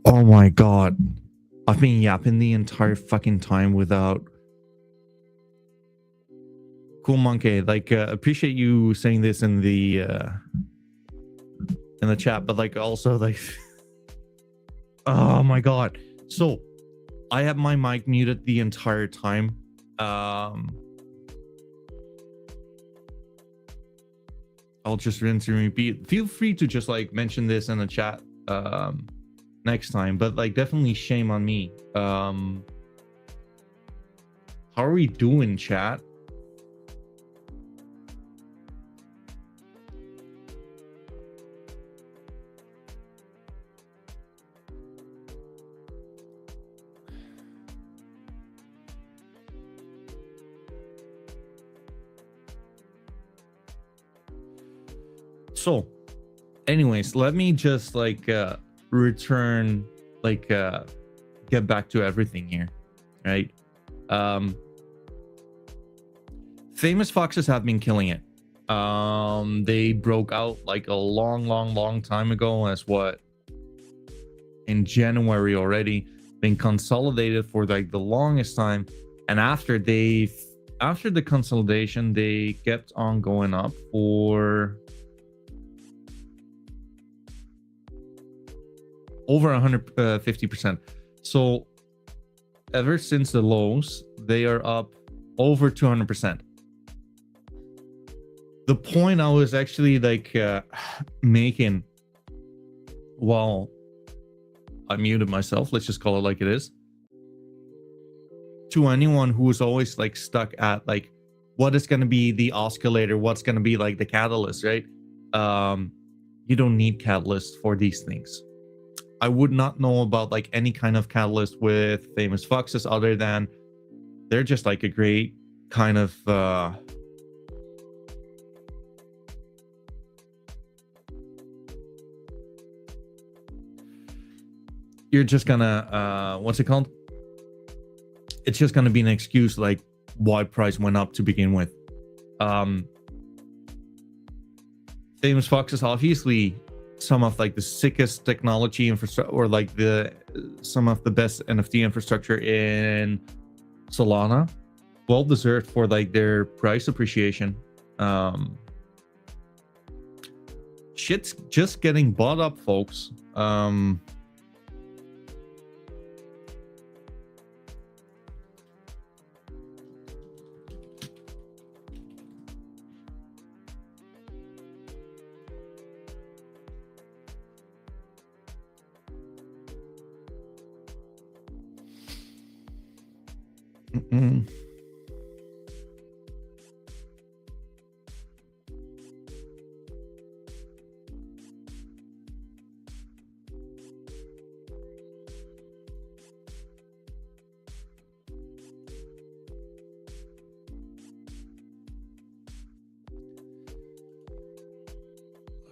Oh my god. I've been yapping the entire fucking time without. Cool monkey. Like, appreciate you saying this in the chat, but like also like, oh my god. So, I have my mic muted the entire time. I'll just rinse and repeat. Feel free to just like mention this in the chat next time, but like definitely shame on me. How are we doing, chat? So, anyways, let me just like return, like get back to everything here, right? Famous foxes have been killing it. They broke out like a long time ago, as what, in January already, been consolidated for like the longest time, and after the consolidation, they kept on going up for over 150%. So ever since the lows, they are up over 200%. The point I was actually like making while I muted myself, let's just call it like it is, to anyone who is always like stuck at like what is going to be the oscillator, what's going to be like the catalyst, right? You don't need catalysts for these things. I would not know about like any kind of catalyst with famous foxes other than they're just like a great kind of you're just gonna what's it called? It's just gonna be an excuse like why price went up to begin with. Famous foxes obviously some of like the sickest technology infrastructure, or like some of the best NFT infrastructure in Solana. Well deserved for like their price appreciation. Shit's just getting bought up, folks.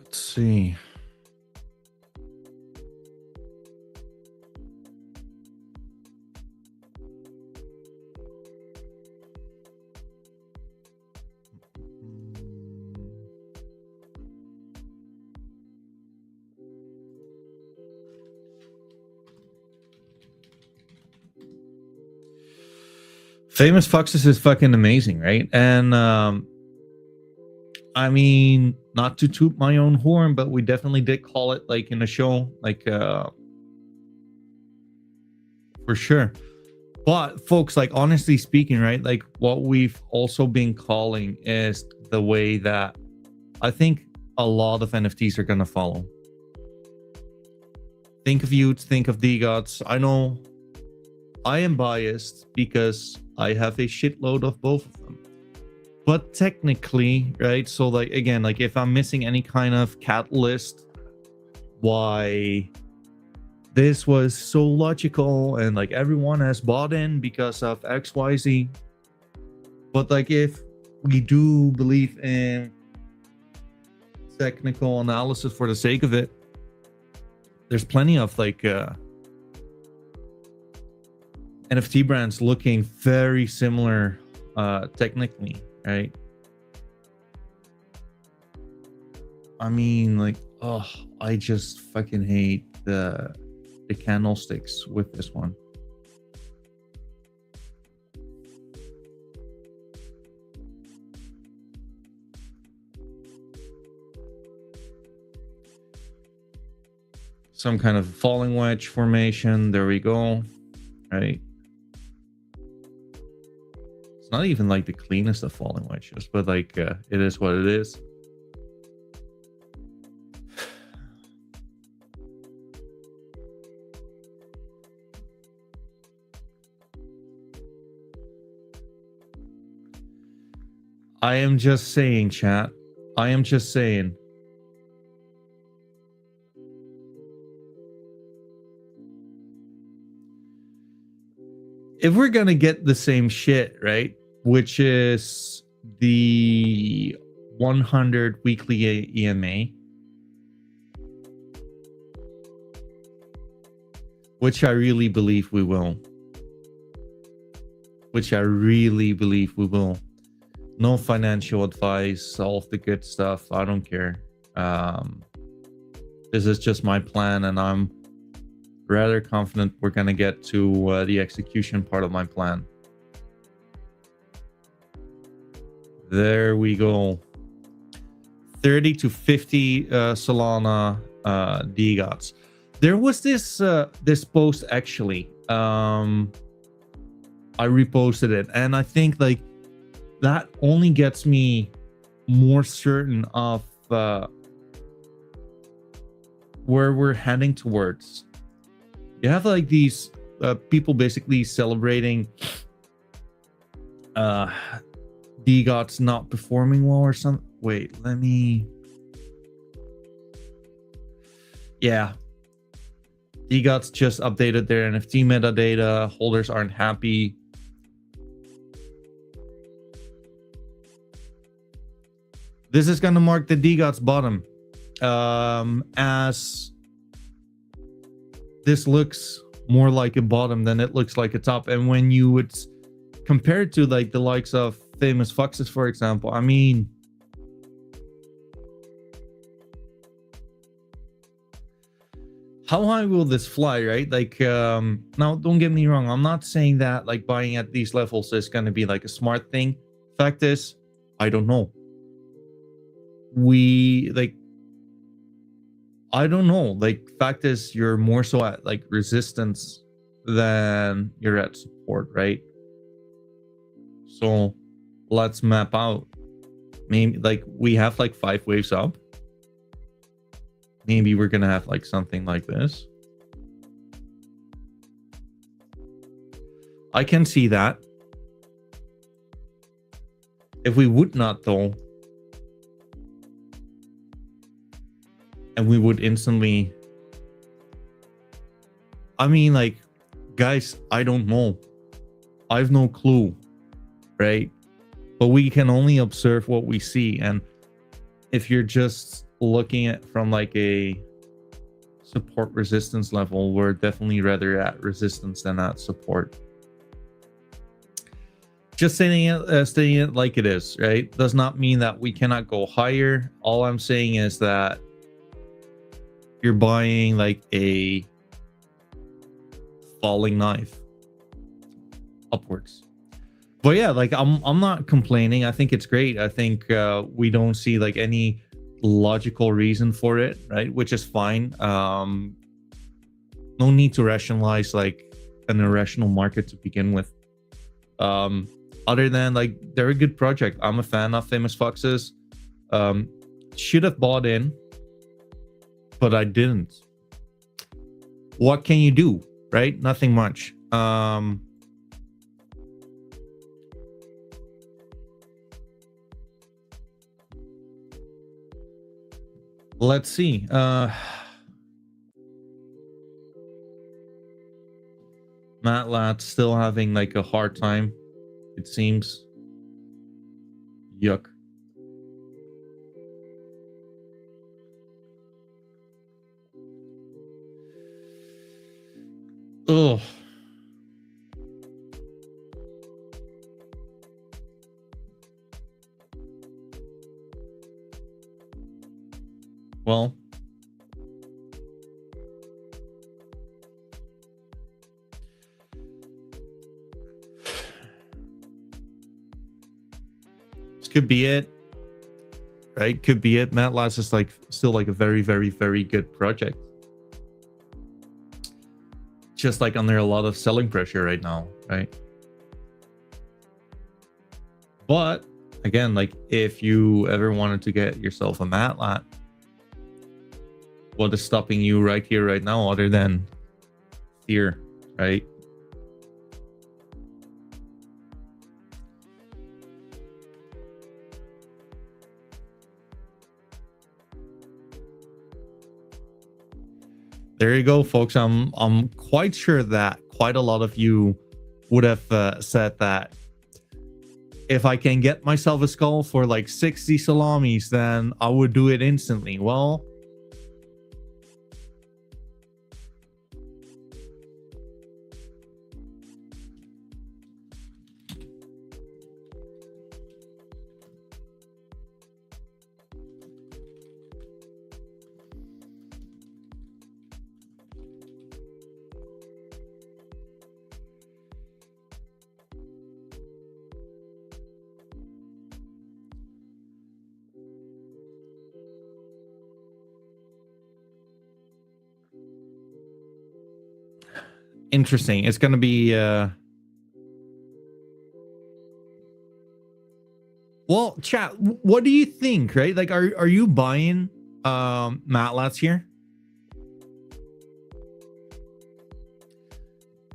Let's see. Famous foxes is fucking amazing, right? And I mean, not to toot my own horn, but we definitely did call it like in a show, like for sure. But folks, like honestly speaking, right? Like what we've also been calling is the way that I think a lot of NFTs are gonna follow. Think of Utes, think of DGots. I know I am biased because I have a shitload of both of them. But technically, right? So like again, like if I'm missing any kind of catalyst, why this was so logical and like everyone has bought in because of XYZ. But like if we do believe in technical analysis for the sake of it, there's plenty of like NFT brands looking very similar technically, right? I mean, like, oh, I just fucking hate the the candlesticks with this one. Some kind of falling wedge formation. There we go. Right. It's not even like the cleanest of falling wedges, but like it is what it is. I am just saying, chat. I am just saying. If we're gonna get the same shit, right, which is the 100 weekly EMA, which I really believe we will. No financial advice, all of the good stuff. I don't care. This is just my plan, and I'm rather confident we're going to get to the execution part of my plan. There we go. 30 to 50 Solana DGOTs. There was this post actually. I reposted it, and I think like that only gets me more certain of where we're heading towards. You have like these people basically celebrating DGOTs not performing well or something. Wait, let me. Yeah. DGOTs just updated their NFT metadata. Holders aren't happy. This is going to mark the DGOTs bottom. As this looks more like a bottom than it looks like a top. And when you would compare it to like the likes of Famous Foxes, for example, I mean, how high will this fly, right? Like, now don't get me wrong. I'm not saying that like buying at these levels is going to be like a smart thing. Fact is, I don't know. I don't know. Like, fact is, you're more so at like resistance than you're at support, right? So let's map out. Maybe like we have like 5 waves up. Maybe we're gonna have like something like this. I can see that. If we would not though, and we would instantly, I mean, like, guys, I don't know. I have no clue, right? But we can only observe what we see. And if you're just looking at from like a support resistance level, we're definitely rather at resistance than at support. Just saying it like it is, right? Does not mean that we cannot go higher. All I'm saying is that you're buying like a falling knife upwards. But yeah, like I'm not complaining. I think it's great. I think we don't see like any logical reason for it, right? Which is fine. No need to rationalize like an irrational market to begin with. Other than like they're a good project. I'm a fan of Famous Foxes. Should have bought in, but I didn't. What can you do, right? Nothing much. Let's see. MATLAB's still having like a hard time, it seems. Yuck. Oh. Well, could be it, right? Could be it. Mad Labs is like still like a very, very, very good project. Just like under a lot of selling pressure right now, right? But again, like if you ever wanted to get yourself a Mad Lab, what is stopping you right here, right now, other than fear, right? There you go, folks. I'm quite sure that quite a lot of you would have said that if I can get myself a skull for like 60 salamis, then I would do it instantly. Well, interesting. It's gonna be well, chat, what do you think, right? Like are you buying Matlats here?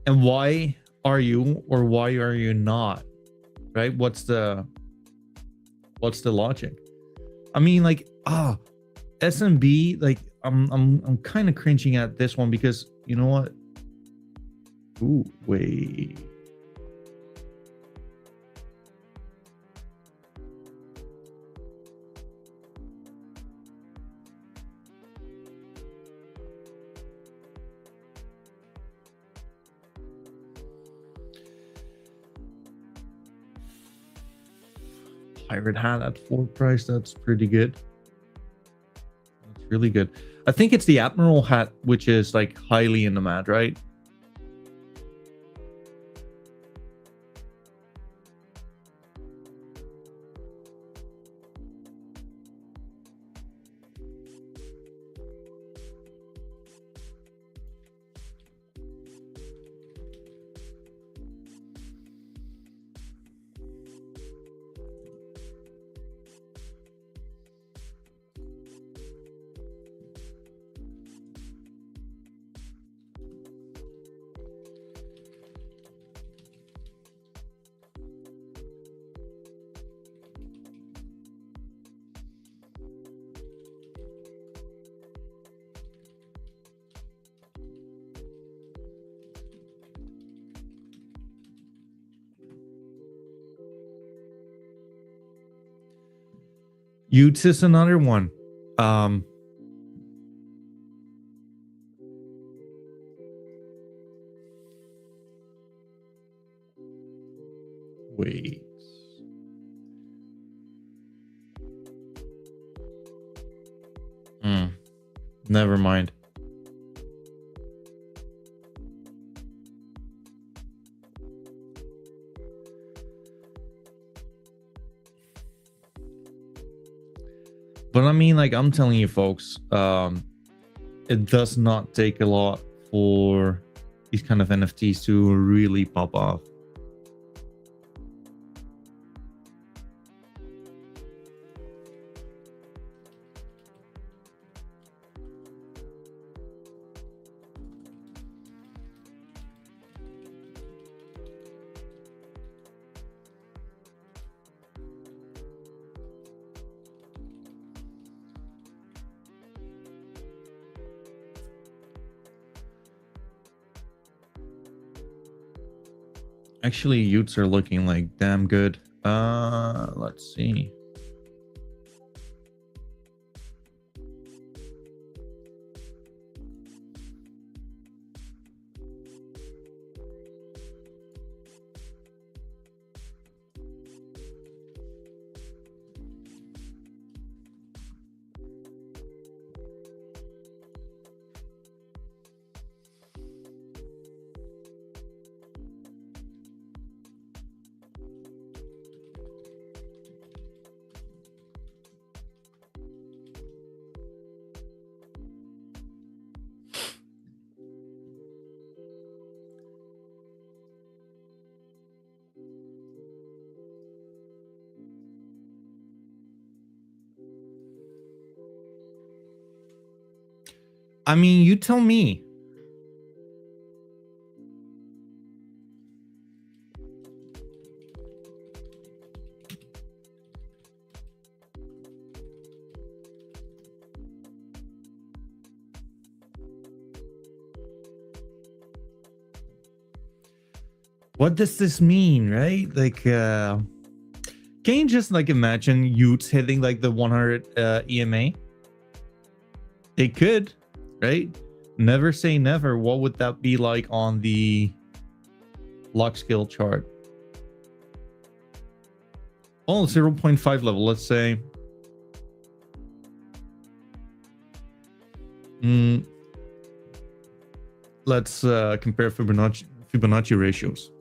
And why are you, or why are you not? Right? What's the logic? I mean, like, SMB, like I'm kind of cringing at this one because you know what? Ooh, wait. Pirate hat at full price. That's pretty good. That's really good. I think it's the Admiral hat, which is like highly in demand, right? Utes is another one. Wait. Never mind. But I mean, like I'm telling you, folks, it does not take a lot for these kind of NFTs to really pop off. Actually, Utes are looking like damn good. Let's see. I mean, you tell me. What does this mean, right? Like, can you just like imagine Utes hitting like the 100 EMA? It could, right? Never say never. What would that be like on the luck skill chart? Oh, 0.5 level, let's say. Let's compare Fibonacci ratios.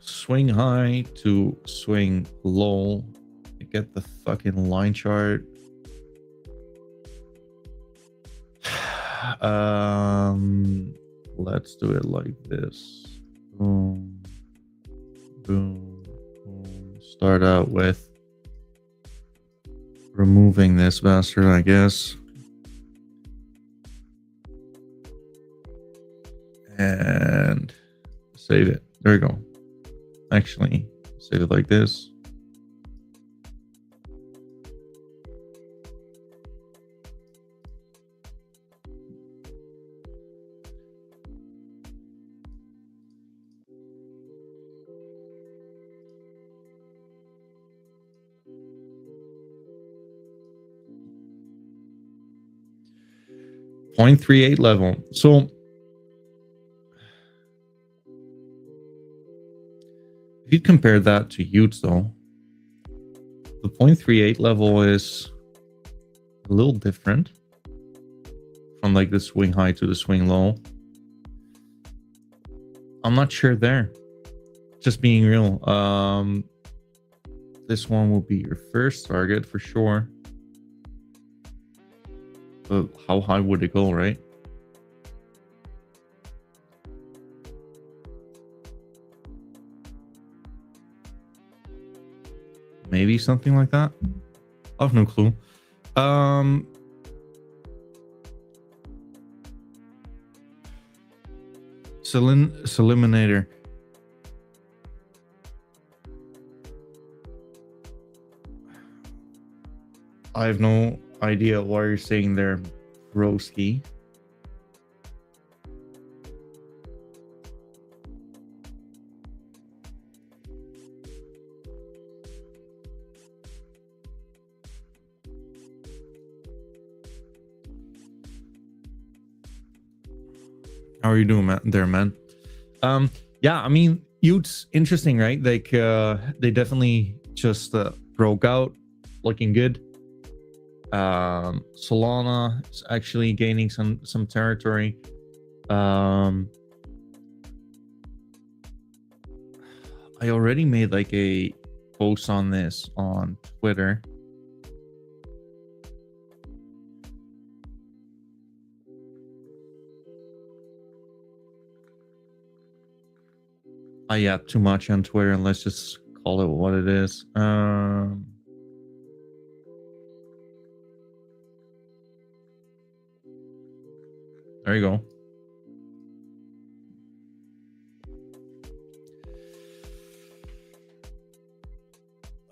Swing high to swing low. Get the fucking line chart. Let's do it like this. Boom, boom, boom. Start out with removing this bastard, I guess. And save it. There we go. Actually, save it like this. .38 level. So if you compare that to Utes, though, the 0.38 level is a little different from like the swing high to the swing low. I'm not sure there. Just being real. This one will be your first target for sure. But how high would it go, right? Maybe something like that. I have no clue. Seliminator. I have no idea what you're saying there, broski. How are you doing, man? There, man. Yeah, I mean, Utes interesting, right? Like, they definitely just broke out, looking good. Solana is actually gaining some territory. I already made like a post on this on Twitter. I yap too much on Twitter, and let's just call it what it is. There you go.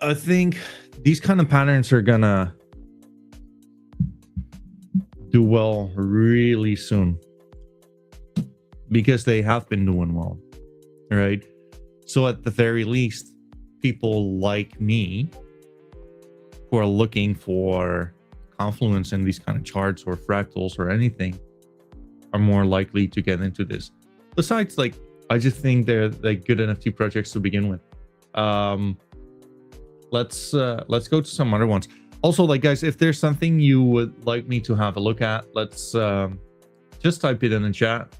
I think these kind of patterns are gonna do well really soon because they have been doing well, right? So at the very least, people like me who are looking for confluence in these kind of charts or fractals or anything are more likely to get into this. Besides, like, I just think they're like good NFT projects to begin with. Let's go to some other ones. Also, like, guys, if there's something you would like me to have a look at, let's just type it in the chat.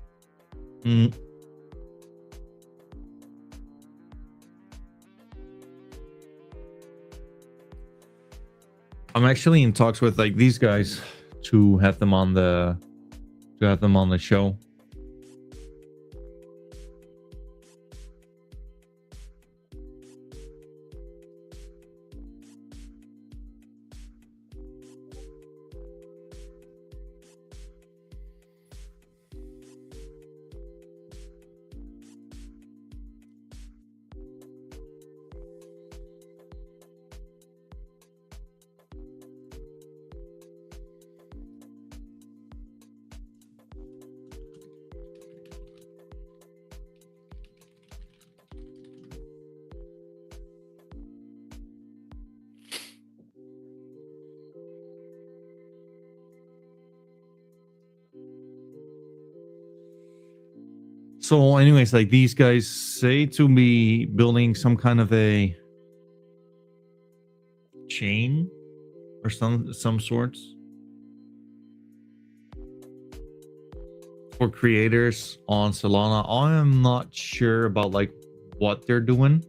I'm actually in talks with like these guys to have them on the show. So anyways, like these guys say to be building some kind of a chain or some sorts for creators on Solana. I am not sure about like what they're doing.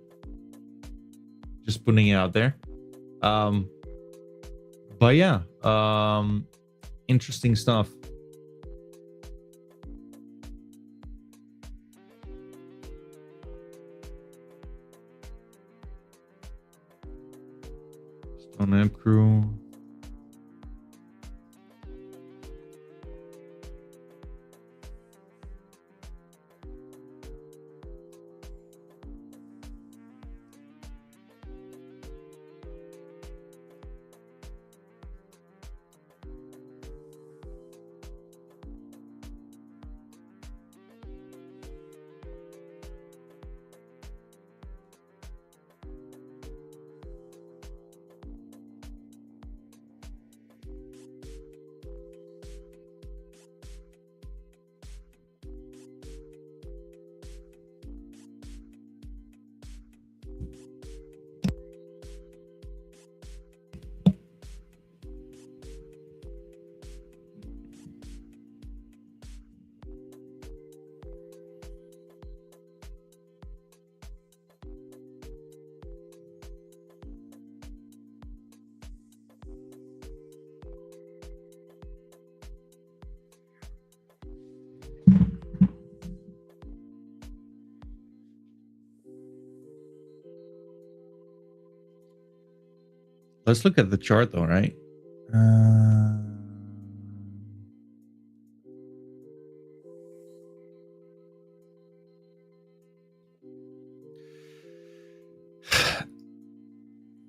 Just putting it out there. But yeah, interesting stuff. Stone Amp Crew. Let's look at the chart though, right?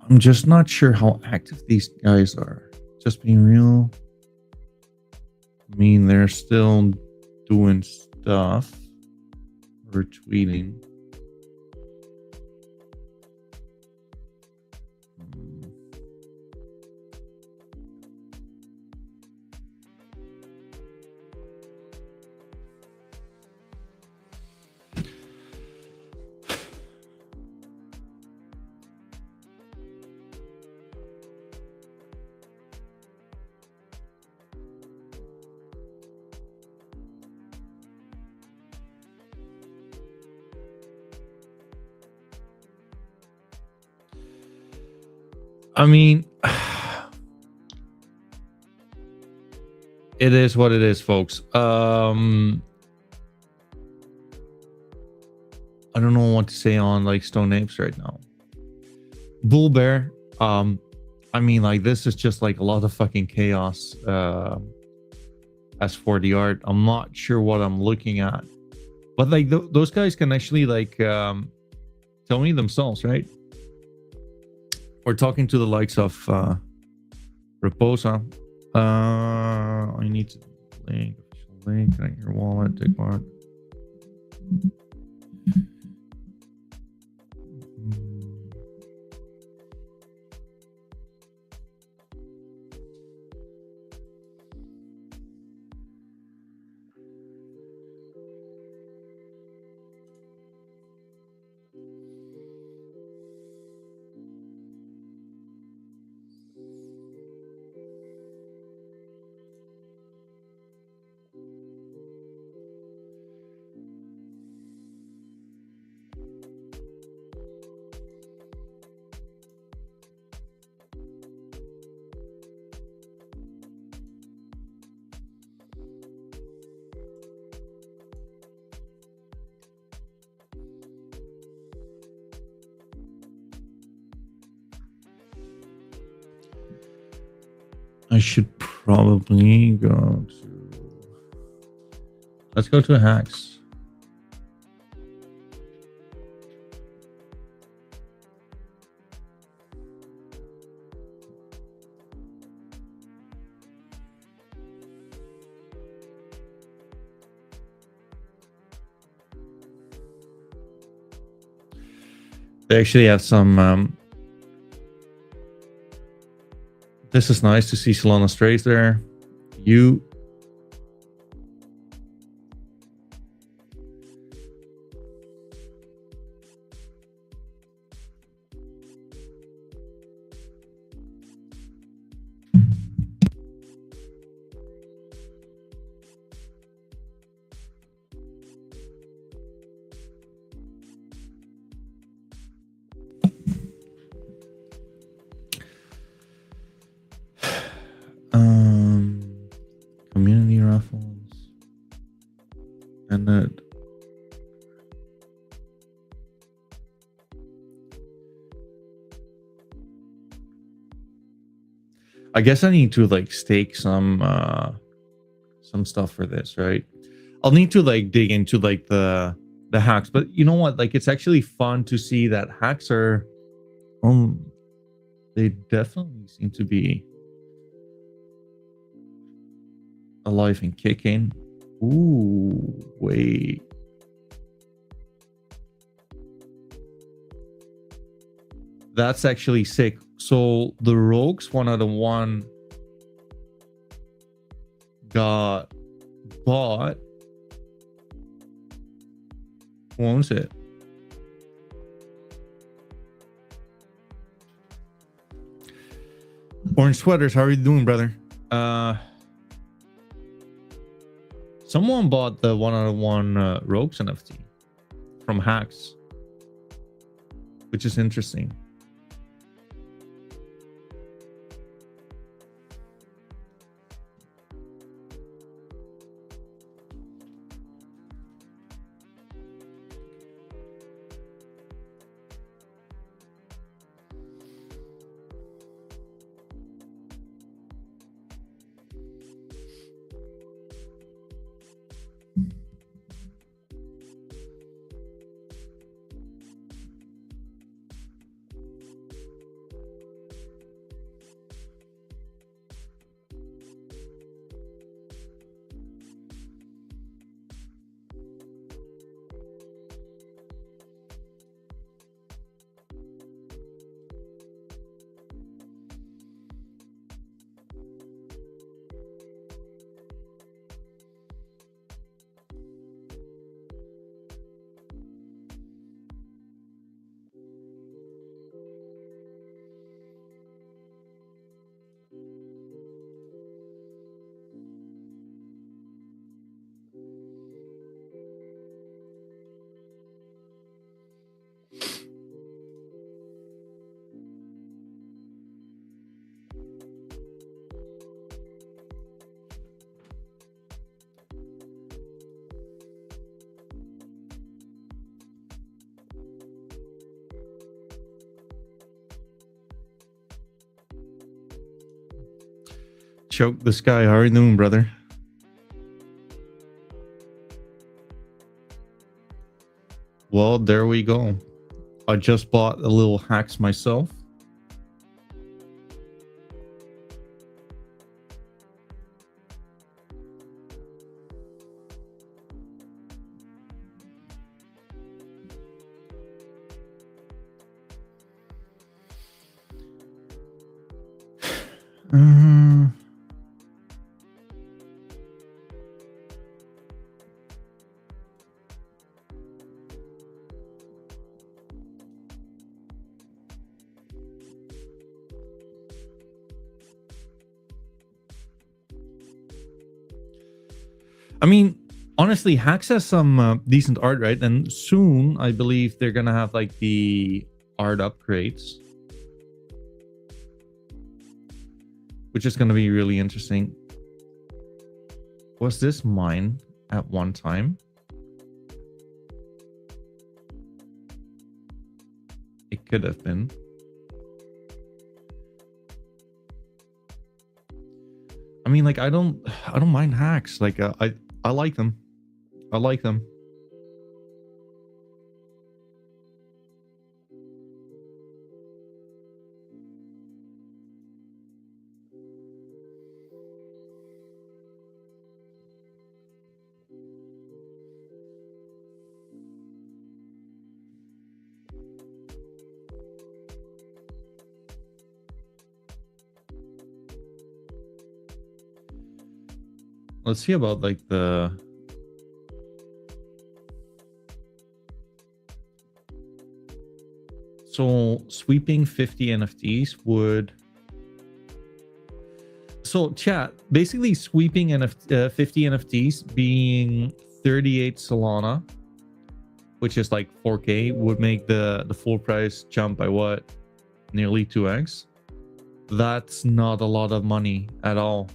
I'm just not sure how active these guys are. Just being real. I mean, they're still doing stuff, retweeting. I mean, it is what it is, folks. I don't know what to say on like Stone Apes right now. Bull Bear. I mean, like this is just like a lot of fucking chaos. As for the art, I'm not sure what I'm looking at, but like those guys can actually like tell me themselves, right? We're talking to the likes of Reposa. I need to link official link, connect your wallet, take part. I should probably go to... Let's go to hacks. They actually have some... This is nice to see Solana Strays there. minute. I guess I need to like stake some stuff for this, right? I'll need to like dig into like the hacks, but you know what? Like it's actually fun to see that hacks are they definitely seem to be alive and kicking. Ooh, wait. That's actually sick. So the rogues 1 out of 1 got bought. Who owns it? Orange Sweaters, how are you doing, brother? Someone bought the 1 out of 1 rogues NFT from hacks, which is interesting. Choke the sky. How are you doing, brother? Well, there we go. I just bought a little hacks myself. I mean, honestly, Hacks has some decent art, right? And soon, I believe they're gonna have like the art upgrades, which is gonna be really interesting. Was this mine at one time? It could have been. I mean, like, I don't mind hacks. Like, I like them. I like them. Let's see about like the so sweeping 50 NFTs would so chat basically sweeping 50 NFTs being 38 Solana, which is like 4K, would make the full price jump by what, nearly 2x. That's not a lot of money at all.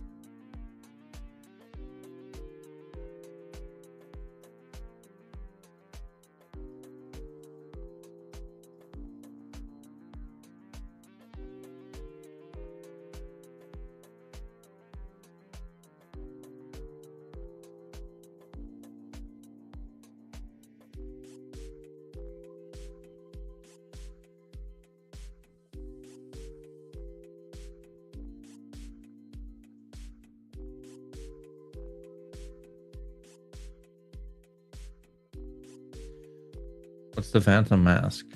What's the Phantom Mask?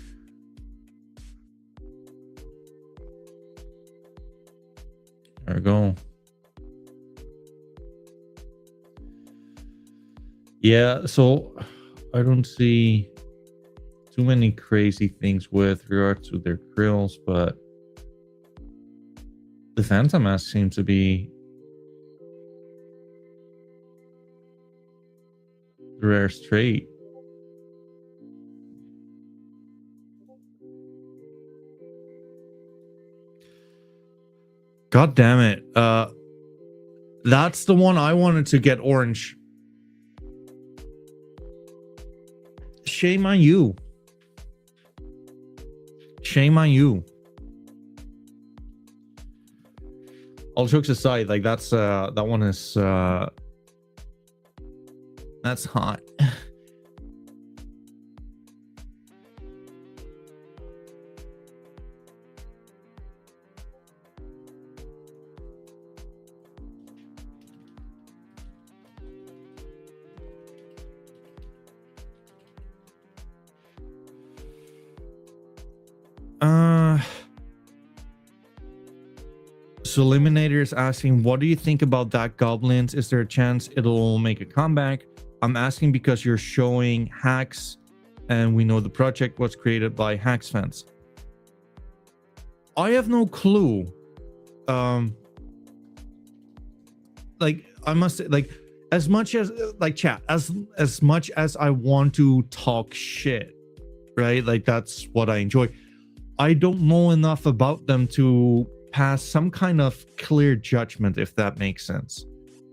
There we go. Yeah, so I don't see too many crazy things with regards to their grills, but the Phantom Mask seems to be the rare trait. God damn it. That's the one I wanted to get orange. Shame on you. Shame on you. All jokes aside, like that's that one is that's hot. So Eliminator is asking, what do you think about that goblins? Is there a chance it'll make a comeback? I'm asking because you're showing hacks and we know the project was created by hacks fans. I have no clue. Like I must say, like as much as like chat, as much as I want to talk shit, right? Like that's what I enjoy. I don't know enough about them to pass some kind of clear judgment, if that makes sense.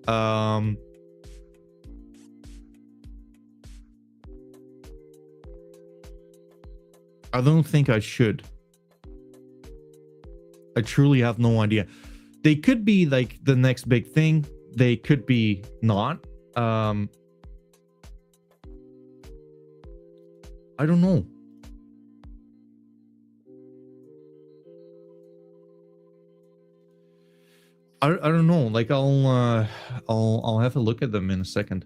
I don't think I should. I truly have no idea. They could be like the next big thing. They could be not. I don't know. I don't know. Like I'll have a look at them in a second.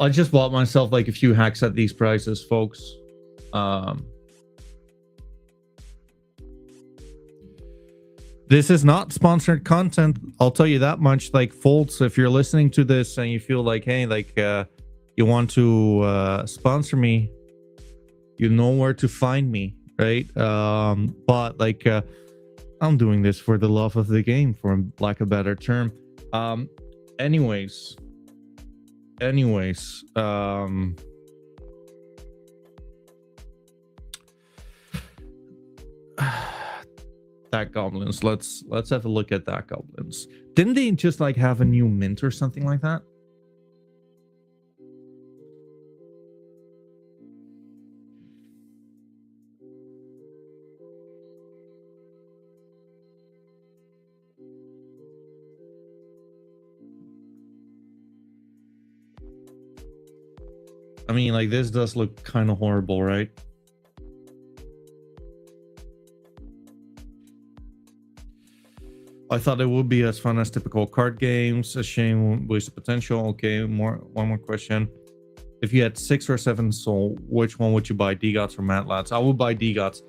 I just bought myself like a few hacks at these prices, folks. This is not sponsored content. I'll tell you that much. Like, folks, if you're listening to this and you feel like, hey, like, you want to sponsor me, you know where to find me, right? But like, I'm doing this for the love of the game, for lack of a better term. Anyways, that goblins. Let's have a look at that goblins. Didn't they just like have a new mint or something like that? I mean, like, this does look kind of horrible, right? I thought it would be as fun as typical card games. A shame wasted potential. Okay, one more question. If you had 6 or 7 soul, which one would you buy, DGOTS or Mad Lads? I would buy DGOTS.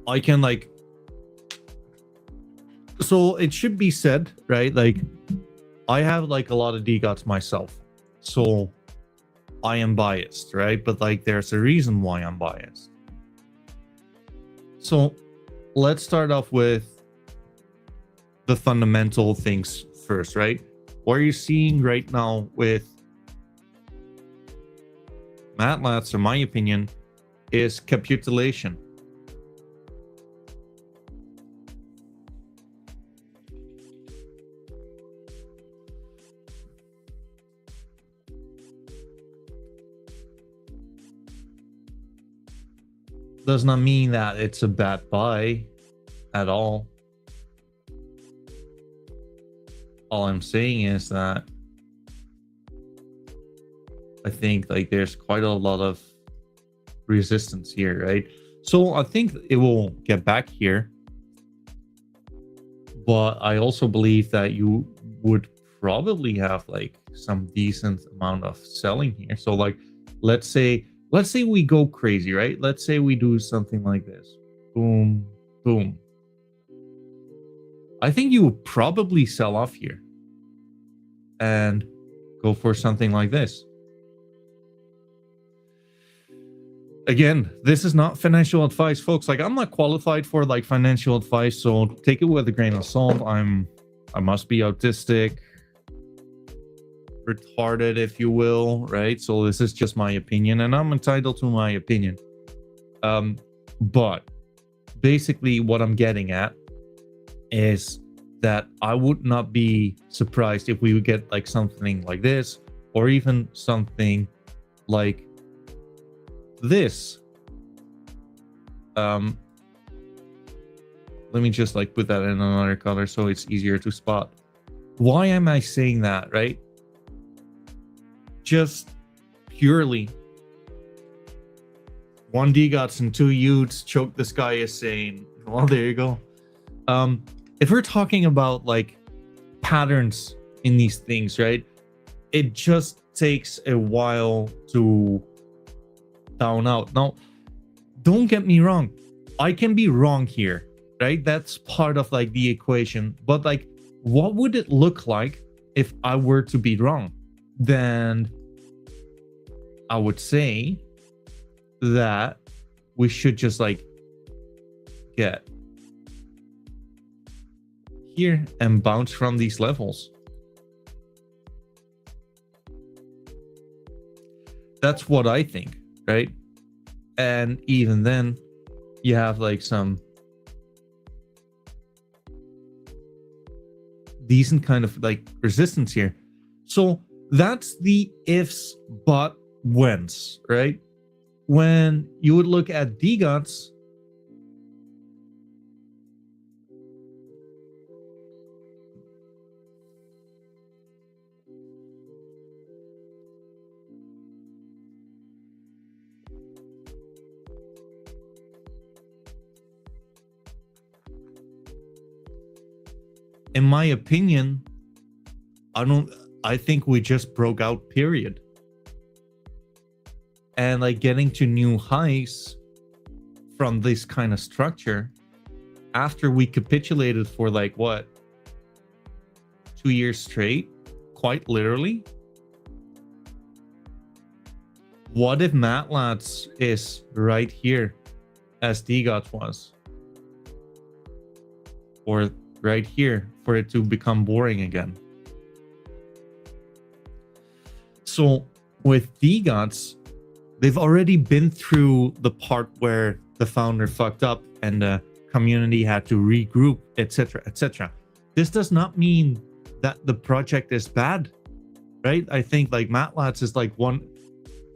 I can like, so it should be said, right? Like, I have like a lot of DGOTS myself, so I am biased, right? But like, there's a reason why I'm biased. So let's start off with the fundamental things first, right? What you're seeing right now with MATLABs, in my opinion, is capitulation. Does not mean that it's a bad buy at all. All I'm saying is that I think like there's quite a lot of resistance here, right? So I think it will get back here, but I also believe that you would probably have like some decent amount of selling here. So like, let's say we go crazy, right? Let's say we do something like this. Boom, boom. I think you would probably sell off here and go for something like this. Again, this is not financial advice, folks. Like, I'm not qualified for like financial advice, so take it with a grain of salt. I must be autistic, retarded, if you will, right? So this is just my opinion, and I'm entitled to my opinion. But basically what I'm getting at is that I would not be surprised if we would get like something like this, or even something like this. Let me just like put that in another color so it's easier to spot. Why am I saying that, right? Just purely 1 DGOTS and 2 Utes choke this guy is saying, well, there you go. If we're talking about like patterns in these things, right, it just takes a while to down out. Now, don't get me wrong, I can be wrong here, right? That's part of like the equation, but like, what would it look like if I were to be wrong? Then I would say that we should just like get here and bounce from these levels. That's what I think, right? And even then you have like some decent kind of like resistance here. So that's the ifs, but whens, right? When you would look at DGOTS, in my opinion, I don't, I think we just broke out, period. And like getting to new highs from this kind of structure after we capitulated for like what, 2 years straight, quite literally. What if MATLABs is right here as DGOTS was, or right here for it to become boring again? So with DGOTS, they've already been through the part where the founder fucked up and the community had to regroup, etc., etc. This does not mean that the project is bad, right? I think like MATLABs is like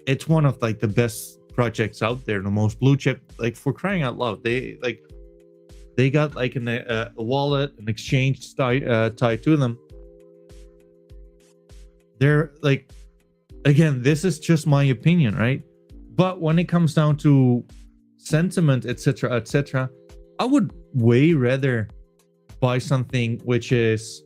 it's one of like the best projects out there, the most blue chip, like for crying out loud. They got like a wallet, an exchange tied to them. They're like, again, this is just my opinion, right? But when it comes down to sentiment, etc., etc., I would way rather buy something which is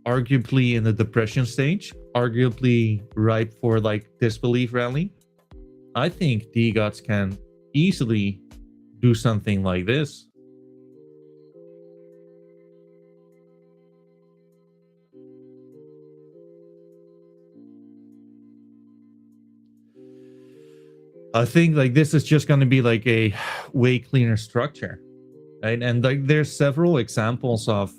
arguably in the depression stage, arguably ripe for like disbelief rally. I think DGOTS can easily do something like this. I think like this is just going to be like a way cleaner structure, right? And like there's several examples of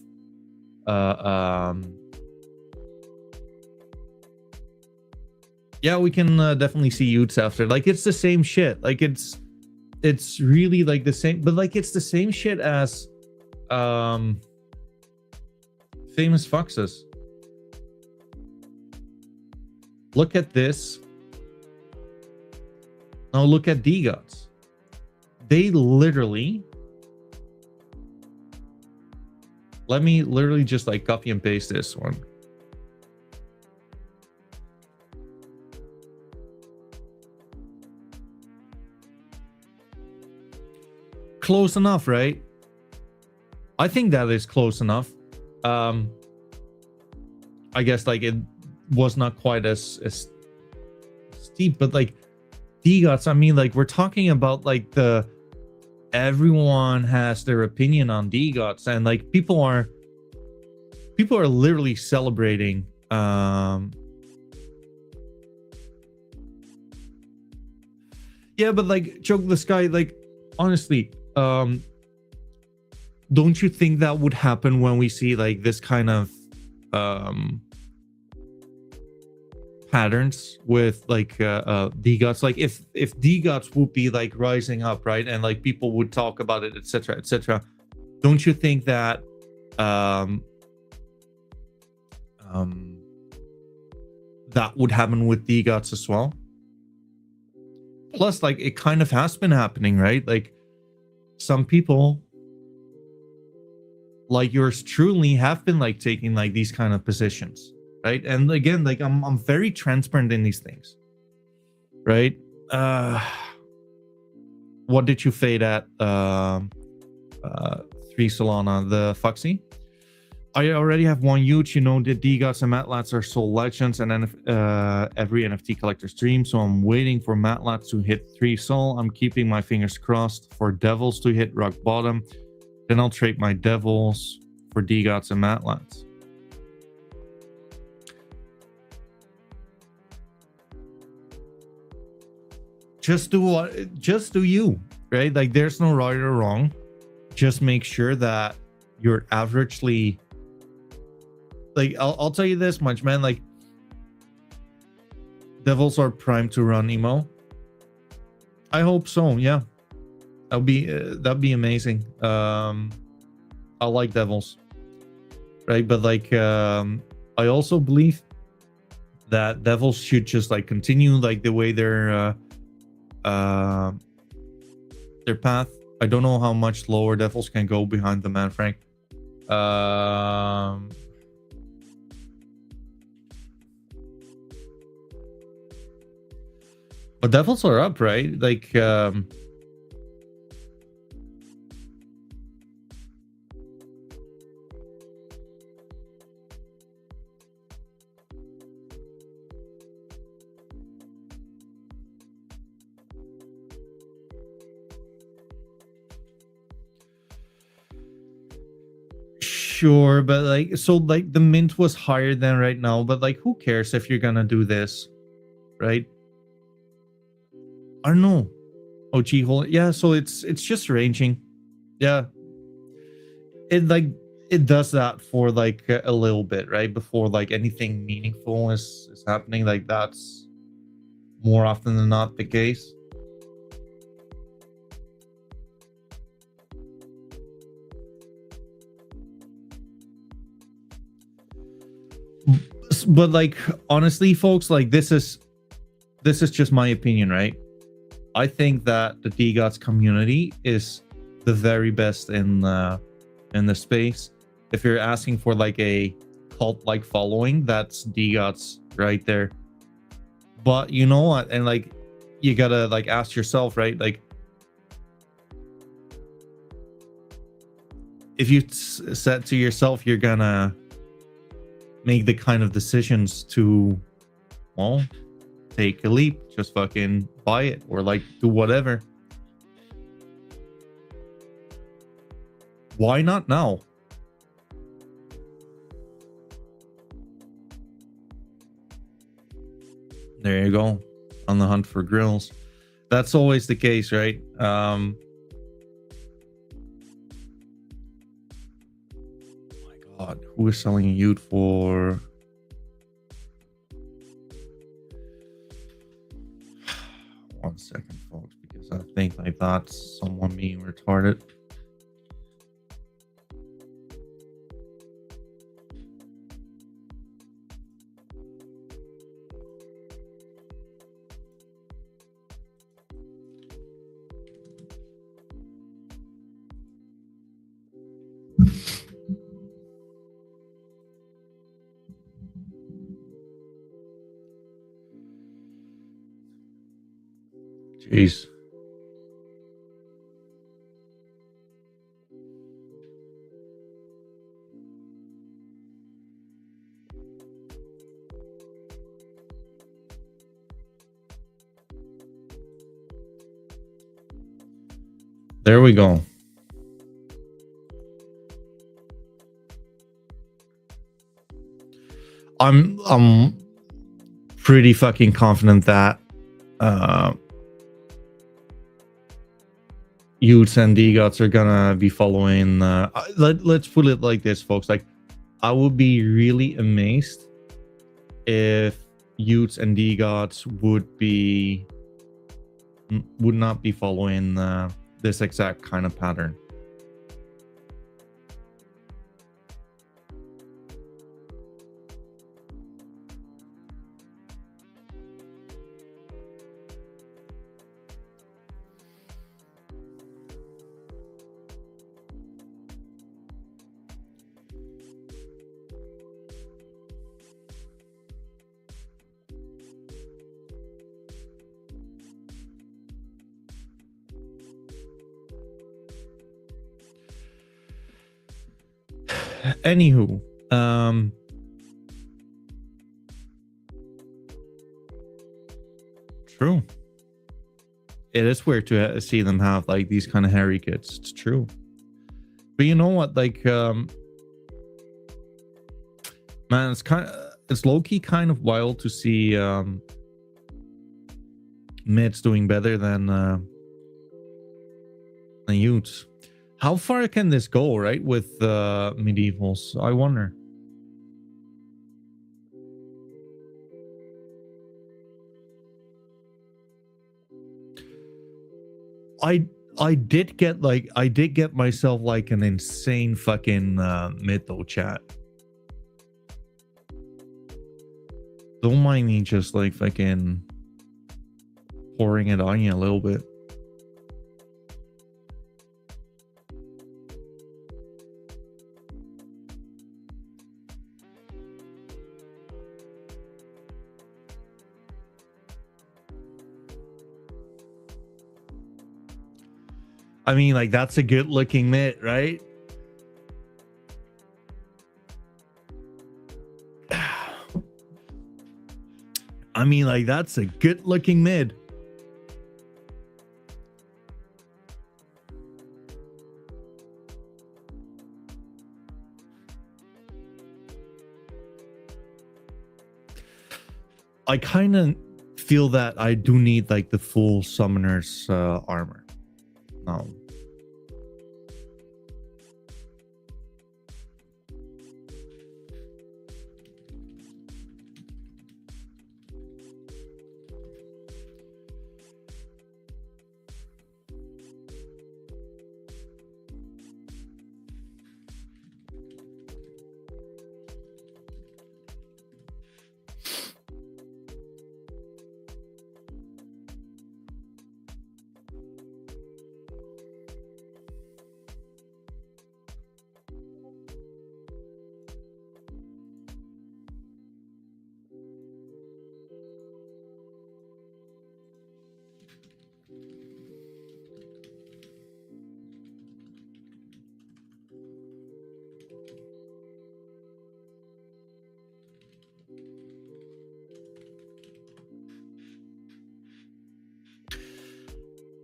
yeah, we can definitely see Utes after. Like it's the same shit. Like it's really like the same, but like it's the same shit as famous foxes. Look at this. Now look at DGOTS. They literally, let me literally just like copy and paste this one. Close enough, right? I think that is close enough. I guess like it was not quite as steep, but like DGOTS, I mean, like we're talking about like everyone has their opinion on DGOTS, and like people are literally celebrating yeah, but like joke this guy, like honestly, don't you think that would happen when we see like this kind of patterns with like DGOTS? Like if DGOTS would be like rising up, right, and like people would talk about it, etc., etc., don't you think that that would happen with DGOTS as well? Plus, like it kind of has been happening, right? Like some people like yours truly have been like taking like these kind of positions, right? And again, like I'm very transparent in these things, right? What did you fade at 3 Solana, the Foxy? I already have one huge, you know, the DGOTS and MATLABs are soul legends, and then every NFT collector's dream. So I'm waiting for MATLABs to hit 3 Sol. I'm keeping my fingers crossed for Devils to hit rock bottom. Then I'll trade my Devils for DGOTS and MATLABs. Just do you, right? Like there's no right or wrong. Just make sure that you're averagely, like I'll tell you this much, man, like Devils are primed to run emo. I hope so, yeah. That'd be amazing. I like Devils, right? But like I also believe that Devils should just like continue like the way their path. I don't know how much lower Devils can go behind the man Frank. But Devils are up, right? Like Sure, but like, so like the mint was higher than right now, but like, who cares if you're gonna do this, right? I don't know. Oh, gee, hold it. Yeah, so it's just ranging. Yeah, it like it does that for like a little bit, right? Before like anything meaningful is happening. Like that's more often than not the case. But like honestly, folks, like this is just my opinion, right? I think that the DGOTS community is the very best in the space. If you're asking for like a cult-like following, that's DGOTS right there. But you know what? And like, you gotta like ask yourself, right? Like, if you said to yourself you're gonna make the kind of decisions to, well, take a leap, just fucking buy it or like do whatever. Why not now? There you go. On the hunt for grills. That's always the case, right? Oh my god, who is selling a Ute for? One second, folks, because I think like that's someone being retarded. Jeez. There we go. I'm pretty fucking confident that Utes and DGOTs are gonna be following. Let's put it like this, folks. Like, I would be really amazed if Utes and DGOTs would not be following this exact kind of pattern. Anywho, true. It is weird to see them have like these kind of hairy kids. It's true. But you know what? Like, man, it's low-key kind of wild to see mids doing better than Utes. How far can this go, right, with medievals? I wonder. I did get myself like an insane fucking mid though, chat. Don't mind me just like fucking pouring it on you a little bit. I mean, like, that's a good looking mid, right? I mean, like, that's a good looking mid. I kind of feel that I do need like the full summoner's armor. No.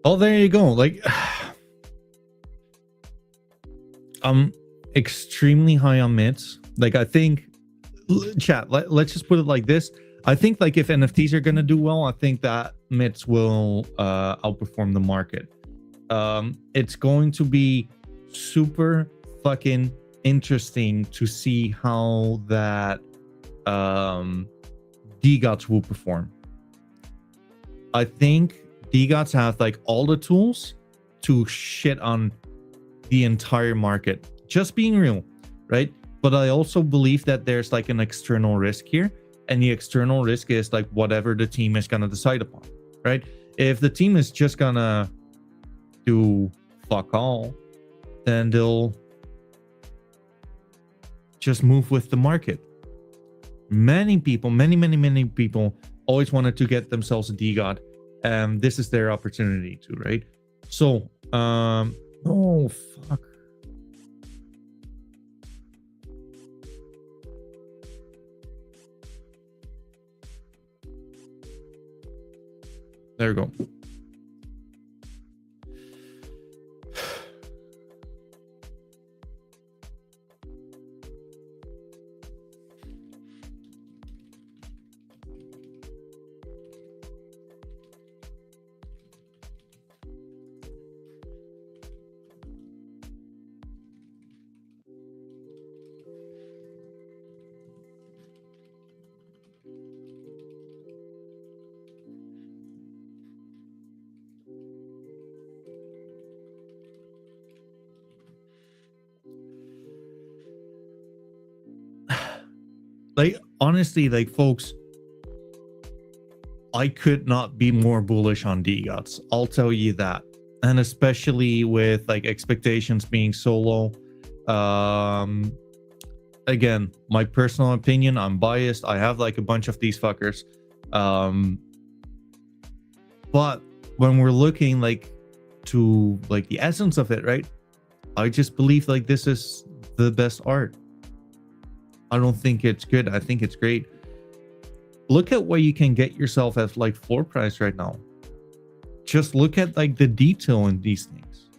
Oh, there you go. Like, I'm extremely high on mids. Like, I think, chat, let's just put it like this. I think, like, if NFTs are going to do well, I think that mids will outperform the market. It's going to be super fucking interesting to see how that DGOTS will perform. I think DGOTS have like all the tools to shit on the entire market. Just being real, right? But I also believe that there's like an external risk here, and the external risk is like whatever the team is gonna decide upon, right? If the team is just gonna do fuck all, then they'll just move with the market. Many people, many people always wanted to get themselves a DGOT. This is their opportunity to, right? So, oh fuck. There we go. Like, honestly, like, folks, I could not be more bullish on DGOTS. I'll tell you that. And especially with like expectations being so low. Again, my personal opinion, I'm biased. I have like a bunch of these fuckers. But when we're looking like to like the essence of it, right? I just believe like this is the best art. I don't think it's good. I think it's great. Look at what you can get yourself at like floor price right now. Just look at like the detail in these things.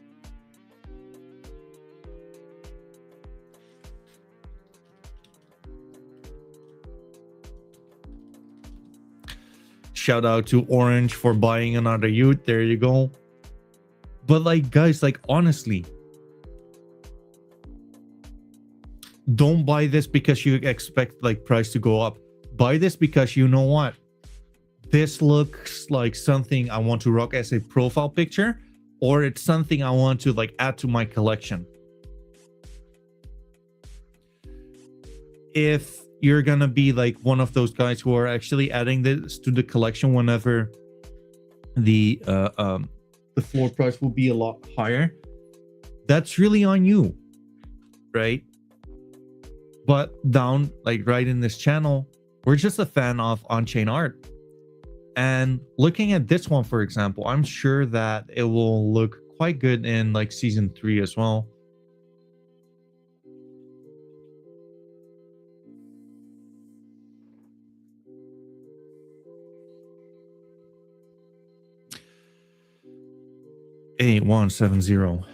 Shout out to Orange for buying another youth. There you go. But like, guys, like, honestly, don't buy this because you expect like price to go up. Buy this because you know what? This looks like something I want to rock as a profile picture, or it's something I want to like add to my collection. If you're gonna be like one of those guys who are actually adding this to the collection whenever the floor price will be a lot higher, that's really on you, right? But down like right in this channel, we're just a fan of on-chain art. And looking at this one, for example, I'm sure that it will look quite good in like season 3 as well. $8170.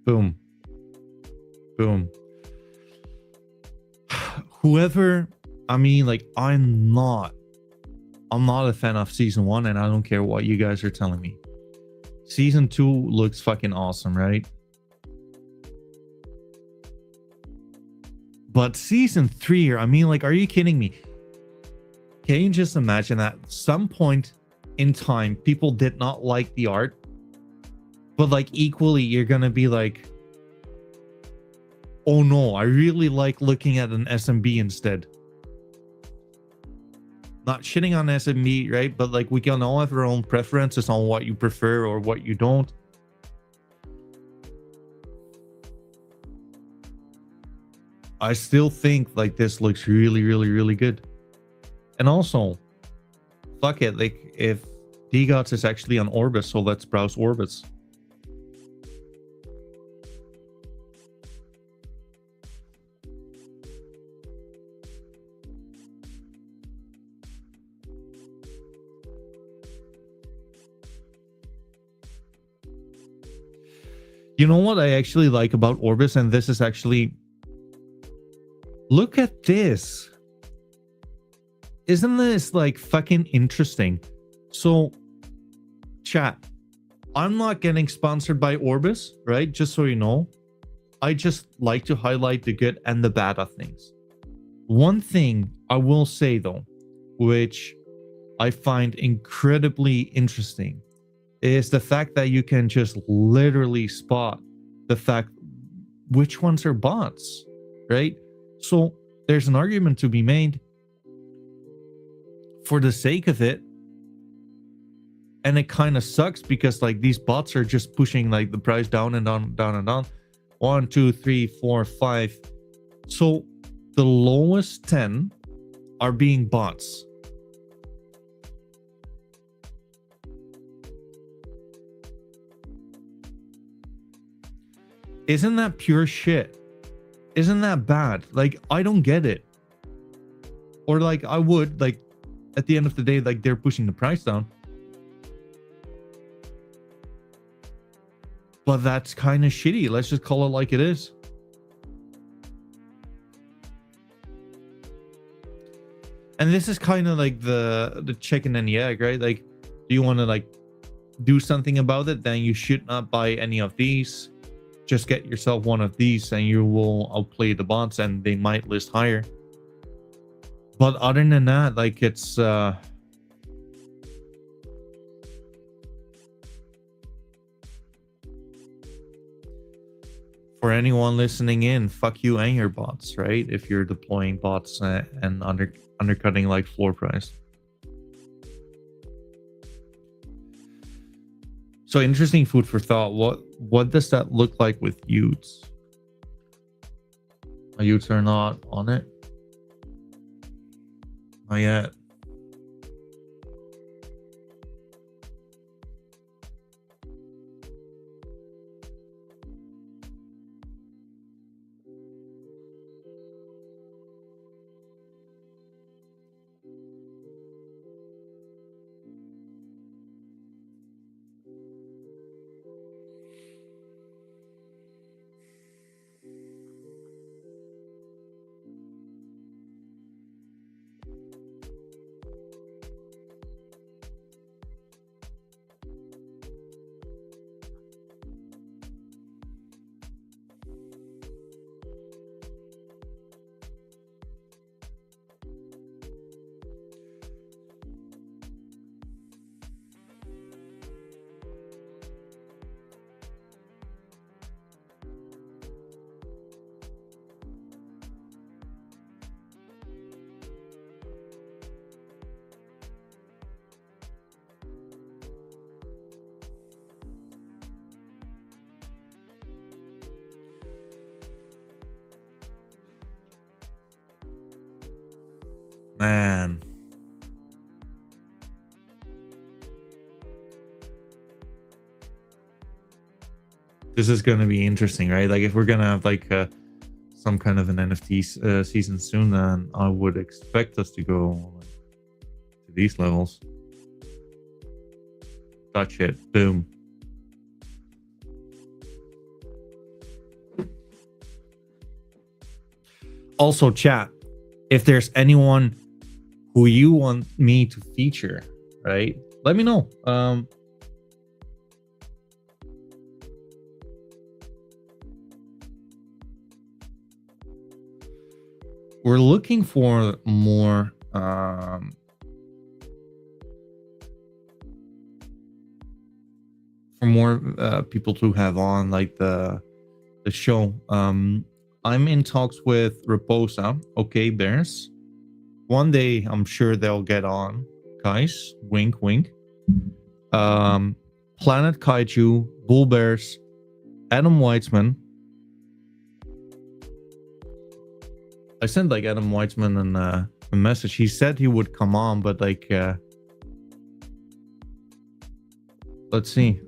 Boom. Boom. Whoever I mean, like, I'm not a fan of season 1, and I don't care what you guys are telling me. Season 2 looks fucking awesome, right? But season 3, I mean, like, are you kidding me? Can you just imagine that at some point in time, people did not like the art, but like equally, you're gonna be like, oh no, I really like looking at an SMB instead. Not shitting on SMB, right? But like, we can all have our own preferences on what you prefer or what you don't. I still think like this looks really, really, really good. And also, fuck it, like if DGOTS is actually on Orbis, so let's browse Orbis. You know what I actually like about Orbis, and this is actually, look at this. Isn't this like fucking interesting? So, chat, I'm not getting sponsored by Orbis, right? Just so you know. I just like to highlight the good and the bad of things. One thing I will say though, which I find incredibly interesting, is the fact that you can just literally spot the fact which ones are bots, right? So there's an argument to be made for the sake of it, and it kind of sucks because like these bots are just pushing like the price down and down, down and down. 1, 2, 3, 4, 5. So the lowest 10 are being bots. Isn't that pure shit? Isn't that bad? Like, I don't get it. Or like, I would, like, at the end of the day, like, they're pushing the price down. But that's kind of shitty. Let's just call it like it is. And this is kind of like the chicken and the egg, right? Like, do you want to like do something about it? Then you should not buy any of these. Just get yourself one of these and you will outplay the bots and they might list higher. But other than that, like, it's for anyone listening in, fuck you and your bots, right? If you're deploying bots and undercutting like floor price. So interesting food for thought. What does that look like with Utes? My Utes are not on it. Not yet. Man. This is going to be interesting, right? Like, if we're going to have like some kind of an NFT season soon, then I would expect us to go like, to these levels. Touch it. Boom. Also, chat. if there's anyone who you want me to feature, right? Let me know. We're looking for more people to have on like the show. I'm in talks with Raposa. Okay, Bears. One day I'm sure they'll get on. Guys, wink, wink. Planet Kaiju, Bull Bears, Adam Weitzman. I sent like Adam Weitzman a message. He said he would come on, but like, let's see.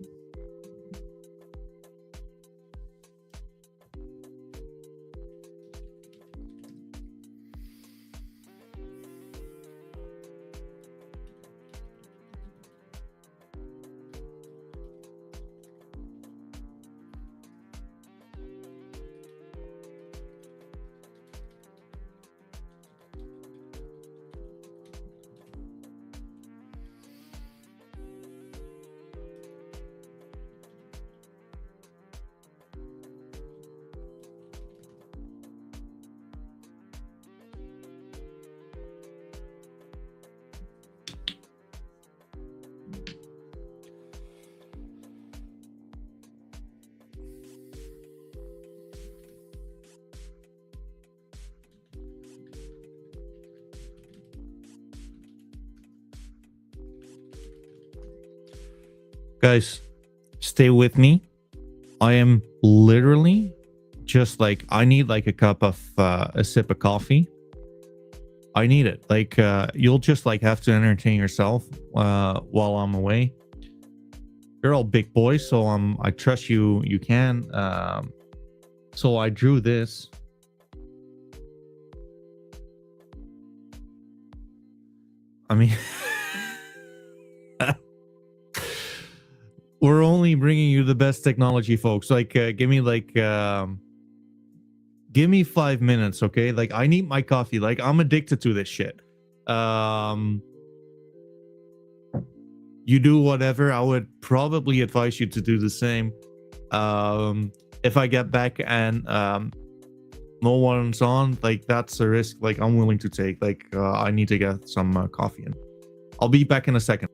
Guys, stay with me. I am literally just like, I need like a cup of a sip of coffee. I need it. Like, you'll just like have to entertain yourself while I'm away. You're all big boys, so I trust you. You can. So I drew this. I mean, we're only bringing you the best technology, folks. Like, give me 5 minutes, okay? Like, I need my coffee. Like, I'm addicted to this shit. You do whatever. I would probably advise you to do the same. If I get back and no one's on, like, that's a risk like I'm willing to take. Like, I need to get some coffee in. I'll be back in a second.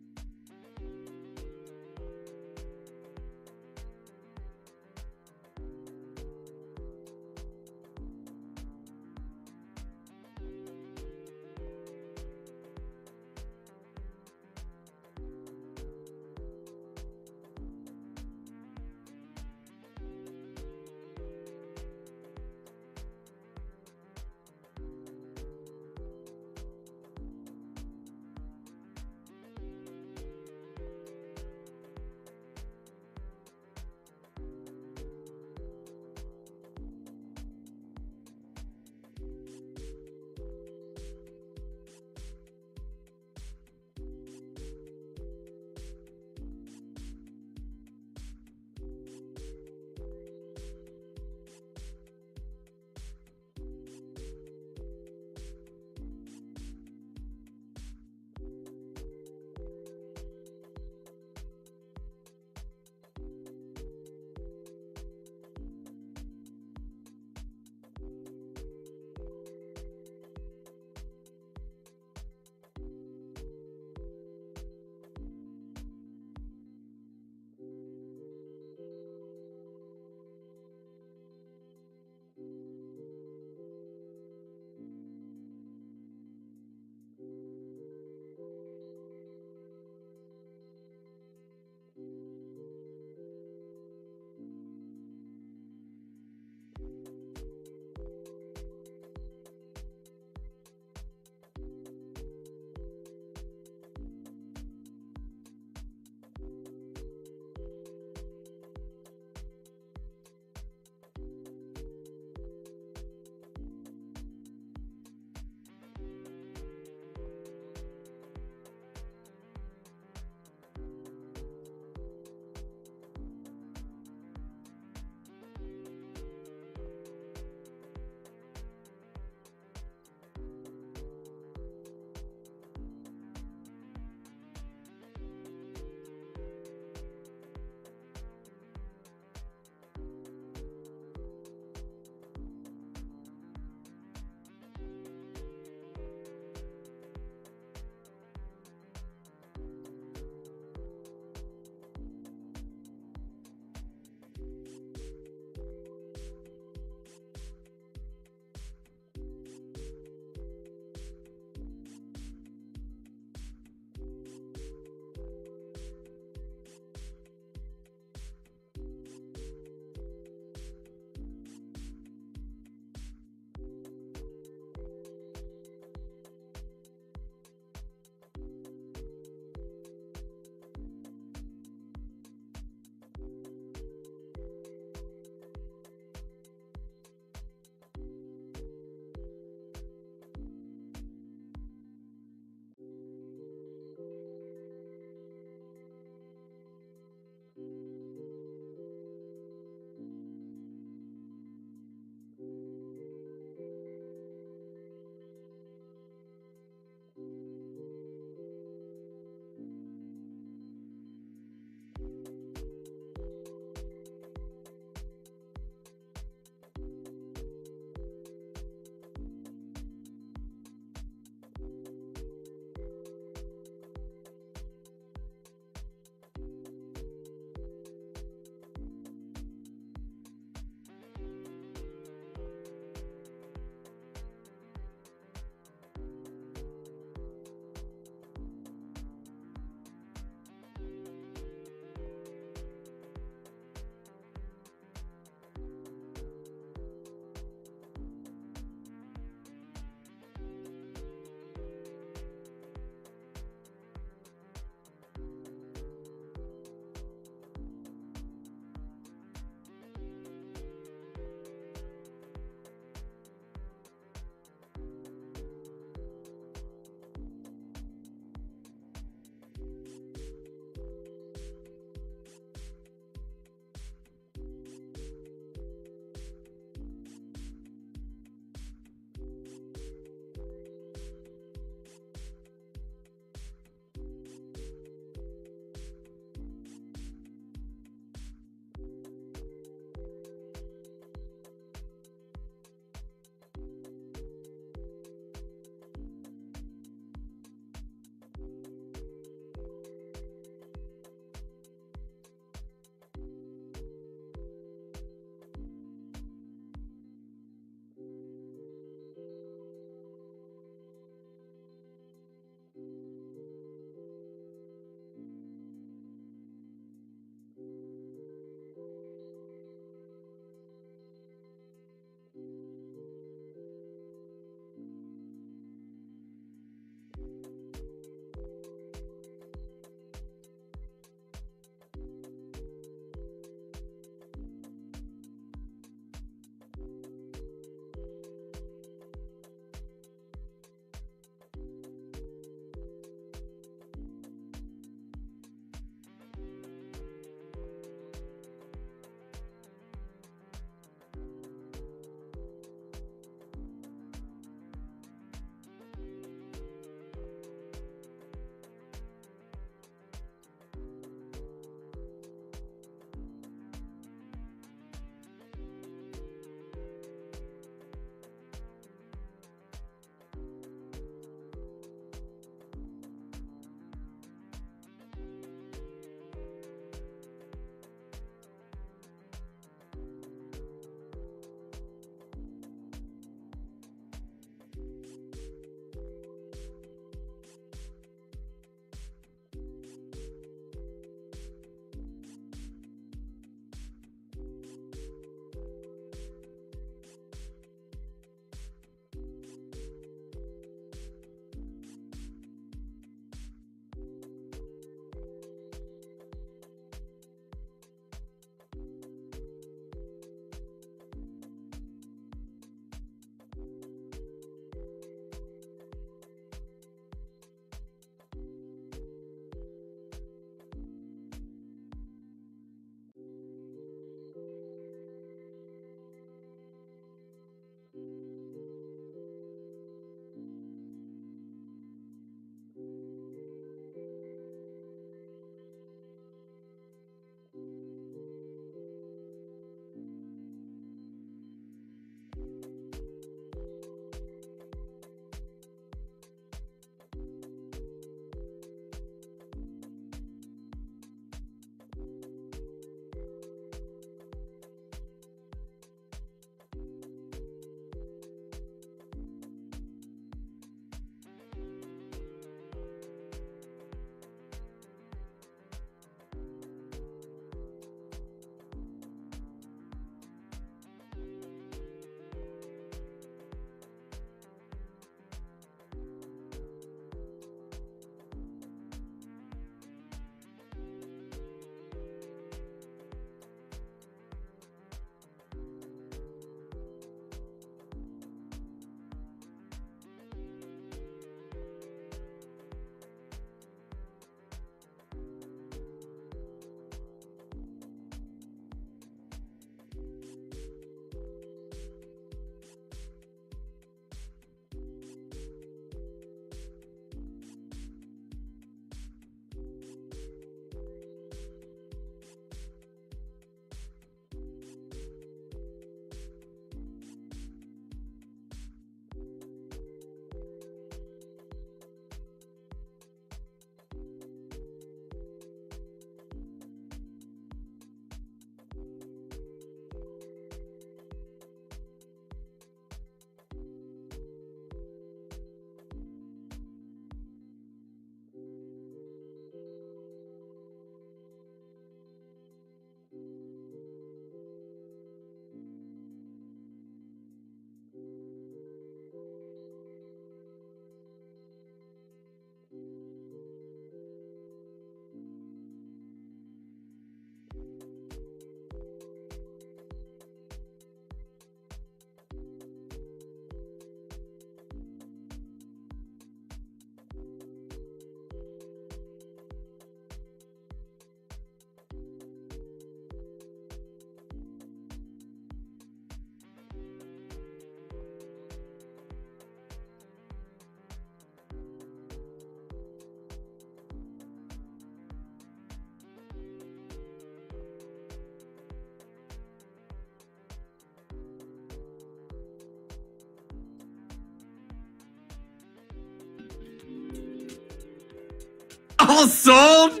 All sold.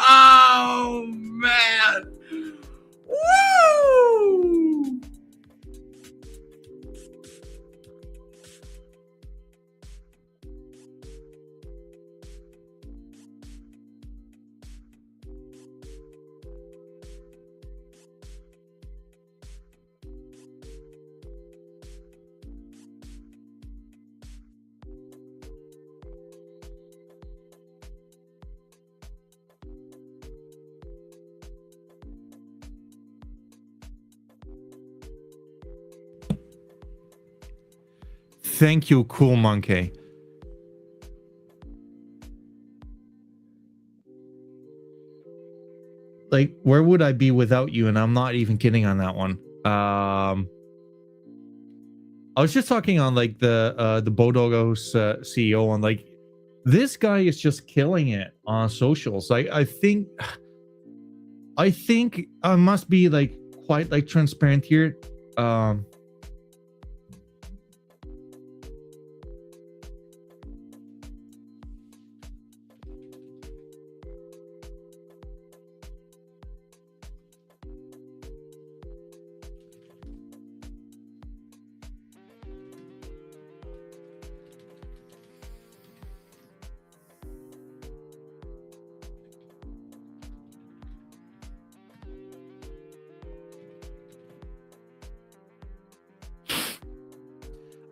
Oh man! Woo! Thank you, Cool Monkey. Like, where would I be without you? And I'm not even kidding on that one. I was just talking on like the Bodogos CEO on like, this guy is just killing it on socials. Like, I think I must be like quite like transparent here.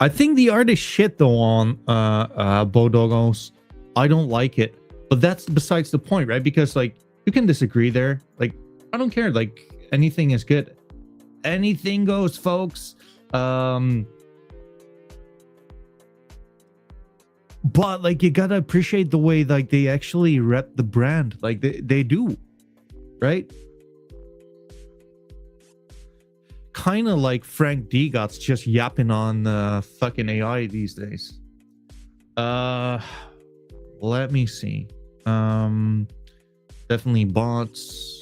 I think the art is shit though on Bodogos. I don't like it, but that's besides the point, right? Because like you can disagree there. Like I don't care. Like anything is good. Anything goes, folks. But like you gotta appreciate the way like they actually rep the brand. Like they do, right? Kind of like Frank Degot's just yapping on fucking AI these days. Let me see. Definitely bots.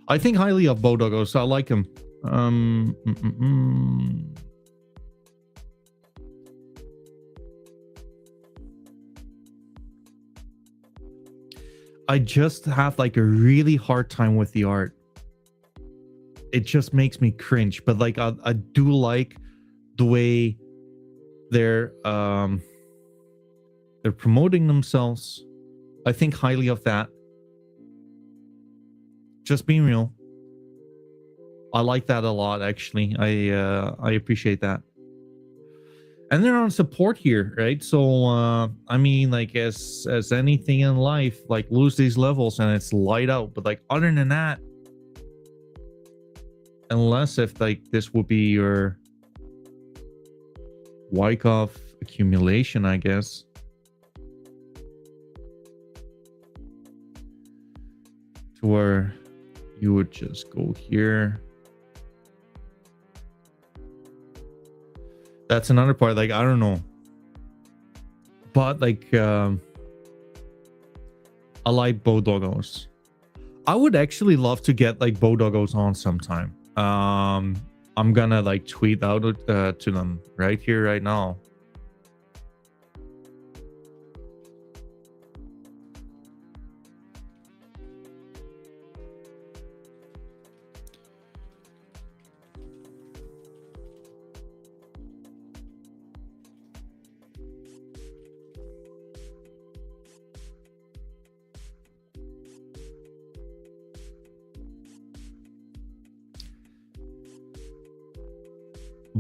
I think highly of Bodogos. I like him. I just have like a really hard time with the art. It just makes me cringe, but like I do like the way they're promoting themselves. I think highly of that. Just being real. I like that a lot, actually. I appreciate that. And they're on support here, right? So I mean, like as anything in life, like lose these levels and it's light out. But like other than that, unless if like this would be your Wyckoff accumulation, I guess. To where you would just go here. That's another part. Like, I don't know. But like, I like Bodogos. I would actually love to get like Bodogos on sometime. I'm gonna like tweet out to them right here, right now.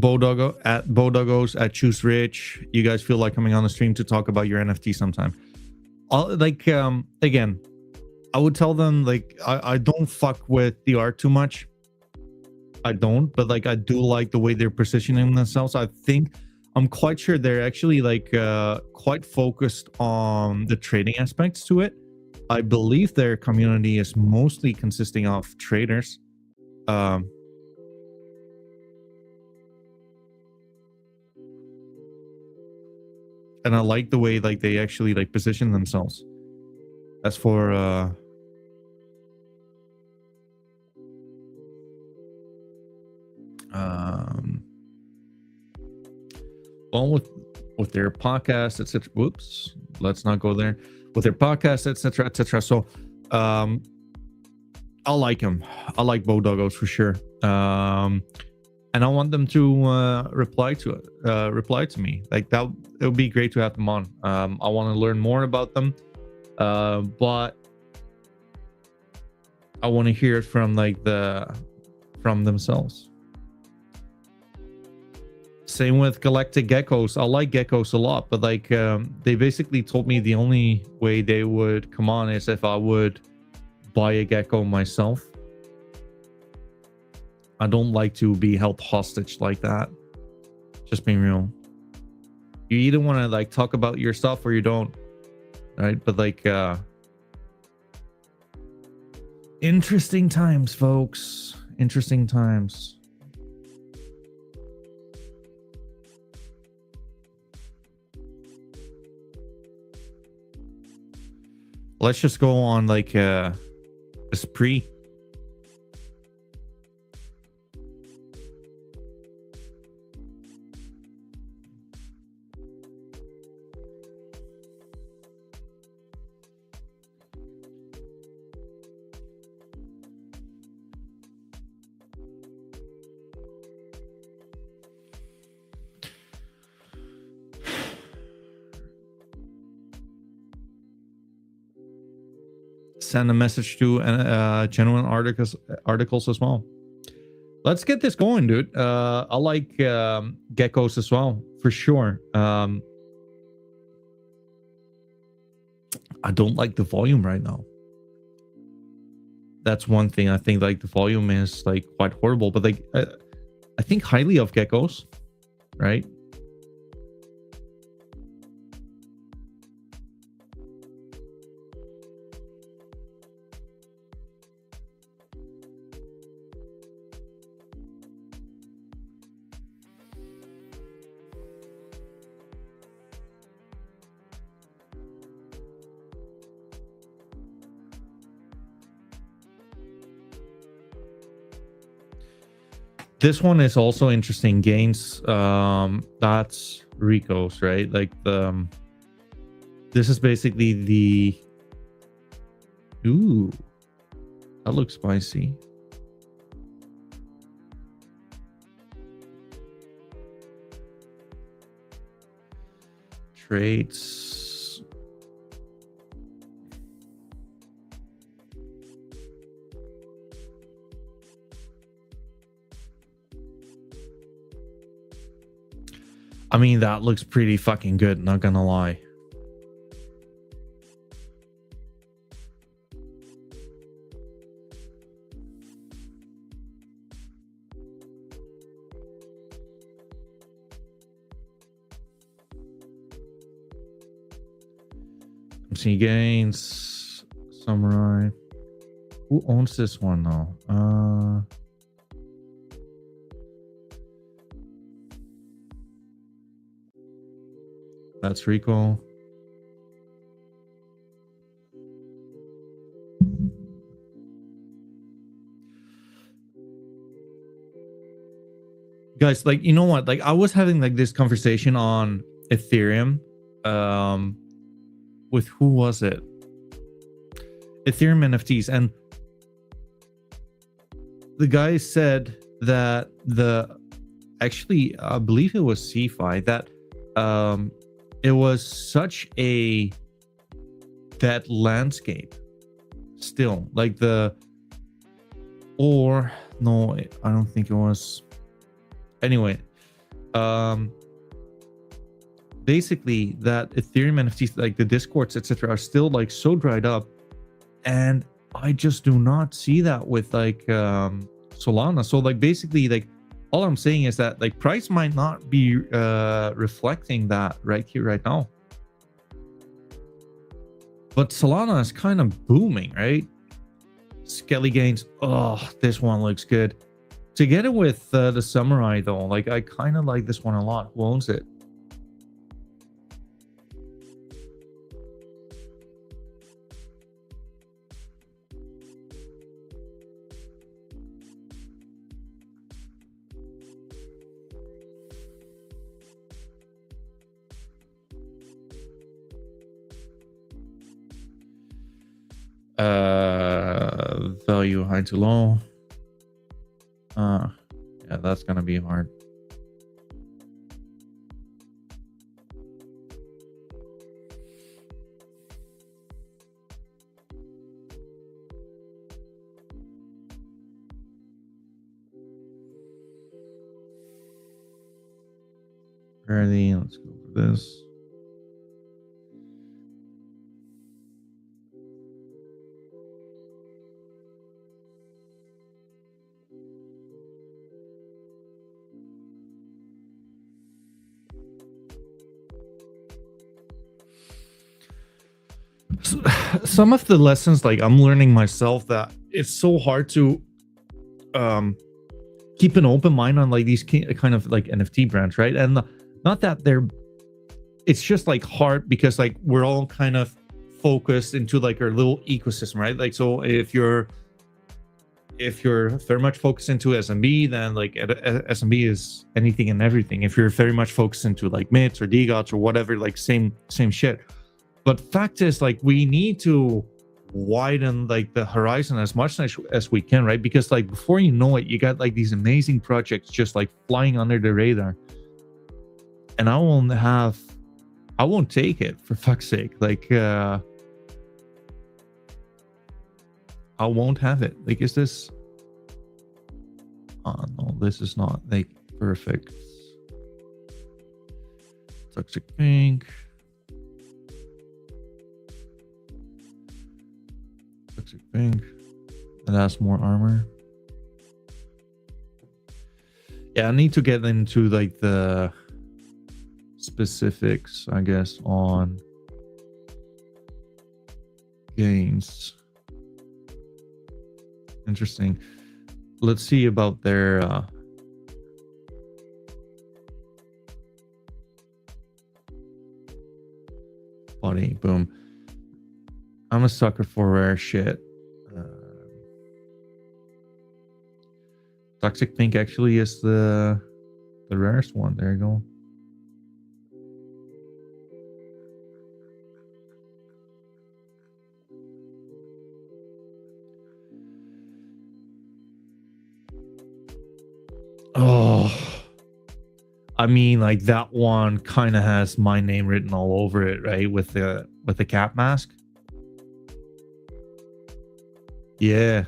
Bodogos at Choose Rich. You guys feel like coming on the stream to talk about your NFT sometime? Again, I would tell them like I don't fuck with the art too much. I don't, but like I do like the way they're positioning themselves. I think I'm quite sure they're actually like quite focused on the trading aspects to it. I believe their community is mostly consisting of traders. And I like the way like they actually like position themselves. As for Um, well, with their podcast, etc. Whoops, let's not go there. With their podcast, etc., etc. So, I like them. I like Bodoggos for sure. And I want them to reply to it. Reply to me like that. It would be great to have them on. I want to learn more about them, but I want to hear it from from themselves. Same with Galactic Geckos. I like geckos a lot, but like they basically told me the only way they would come on is if I would buy a gecko myself. I don't like to be held hostage like that. Just being real. You either want to like talk about your stuff or you don't, right? But like interesting times, folks. Interesting times. Let's just go on like a spree. Send a message to genuine articles as well. Let's get this going, dude. I like geckos as well, for sure. I don't like the volume right now. That's one thing. I think like the volume is like quite horrible, but like I think highly of geckos, right? This one is also interesting. Gains. That's Rico's, right? Like the. This is basically the. Ooh, that looks spicy. Traits. I mean, that looks pretty fucking good, not gonna lie. MC Gains, Samurai. Who owns this one though? That's Rico. Guys, like, you know what? Like, I was having like this conversation on Ethereum. With who was it? Ethereum NFTs, and the guy said that actually, I believe it was CFI, that it was such a dead landscape still, like or no, I don't think it was. Anyway, basically that Ethereum NFTs, like the Discords, etc., are still like so dried up, and I just do not see that with like Solana. So like basically, like all I'm saying is that like price might not be reflecting that right here, right now. But Solana is kind of booming, right? Skelly Gains. Oh, this one looks good. Together with the Samurai, though, like I kind of like this one a lot. Who owns it? Value high to low. Yeah, that's gonna be hard. Ready? Let's go for this. So, some of the lessons like I'm learning myself, that it's so hard to keep an open mind on like these kind of like NFT brands, right? And not that they're, it's just like hard because like we're all kind of focused into like our little ecosystem, right? Like, so if you're very much focused into SMB, then like SMB is anything and everything. If you're very much focused into like MITs or DGOTs or whatever, like same shit. But fact is, like, we need to widen like the horizon as much as we can, right? Because like before you know it, you got like these amazing projects just like flying under the radar, and I won't take it, for fuck's sake. Like I won't have it. Like, is this, oh no, this is not like perfect. Toxic pink. Toxic pink. And that's more armor. Yeah, I need to get into like the specifics, I guess, on gains. Interesting. Let's see about their body. Boom. I'm a sucker for rare shit. Toxic pink actually is the rarest one. There you go. Oh, I mean, like that one kind of has my name written all over it, right? With the cap mask. Yeah.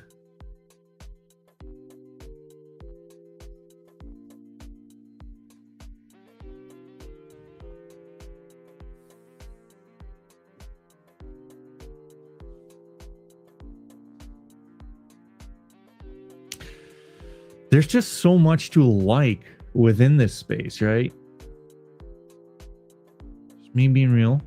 There's just so much to like within this space, right? Just me being real.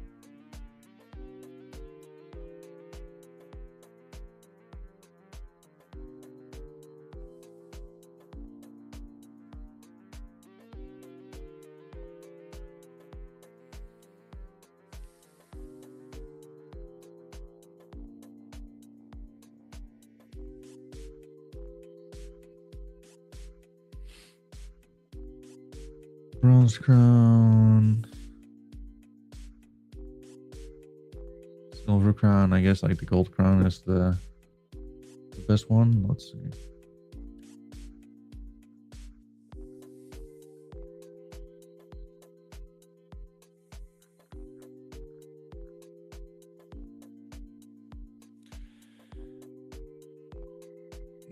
Bronze crown. Silver crown. I guess like the gold crown is the best one. Let's see.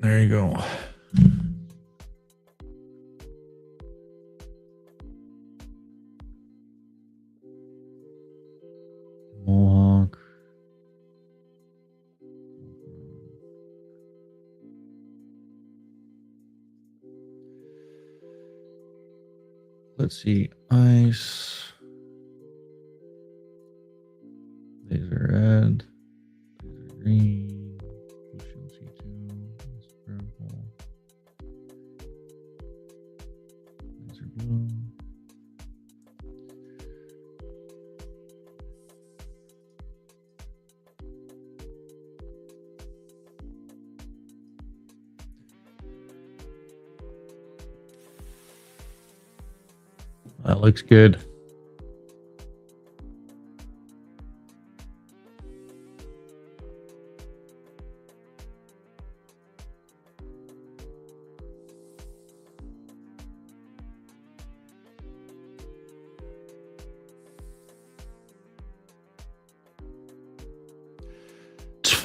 There you go. Mohawk. Let's see. Ice. Laser red. Laser green. Blue shield C2. That's purple. Laser blue. That looks good.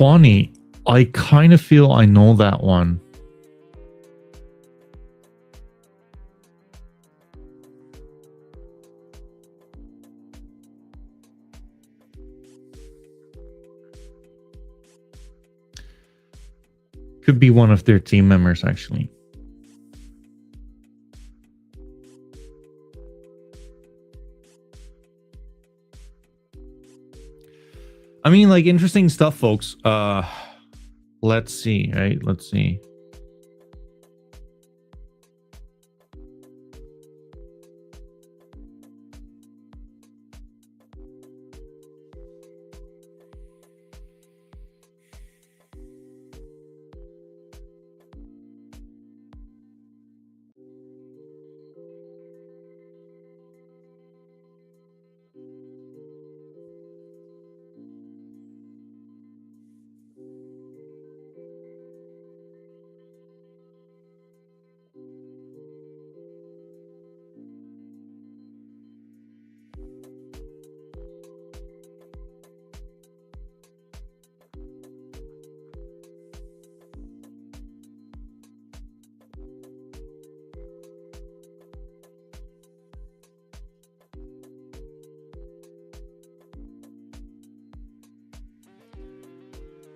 funny. I kind of feel I know that one. Could be one of their team members, actually. I mean, like, interesting stuff, folks. Let's see, right? Let's see.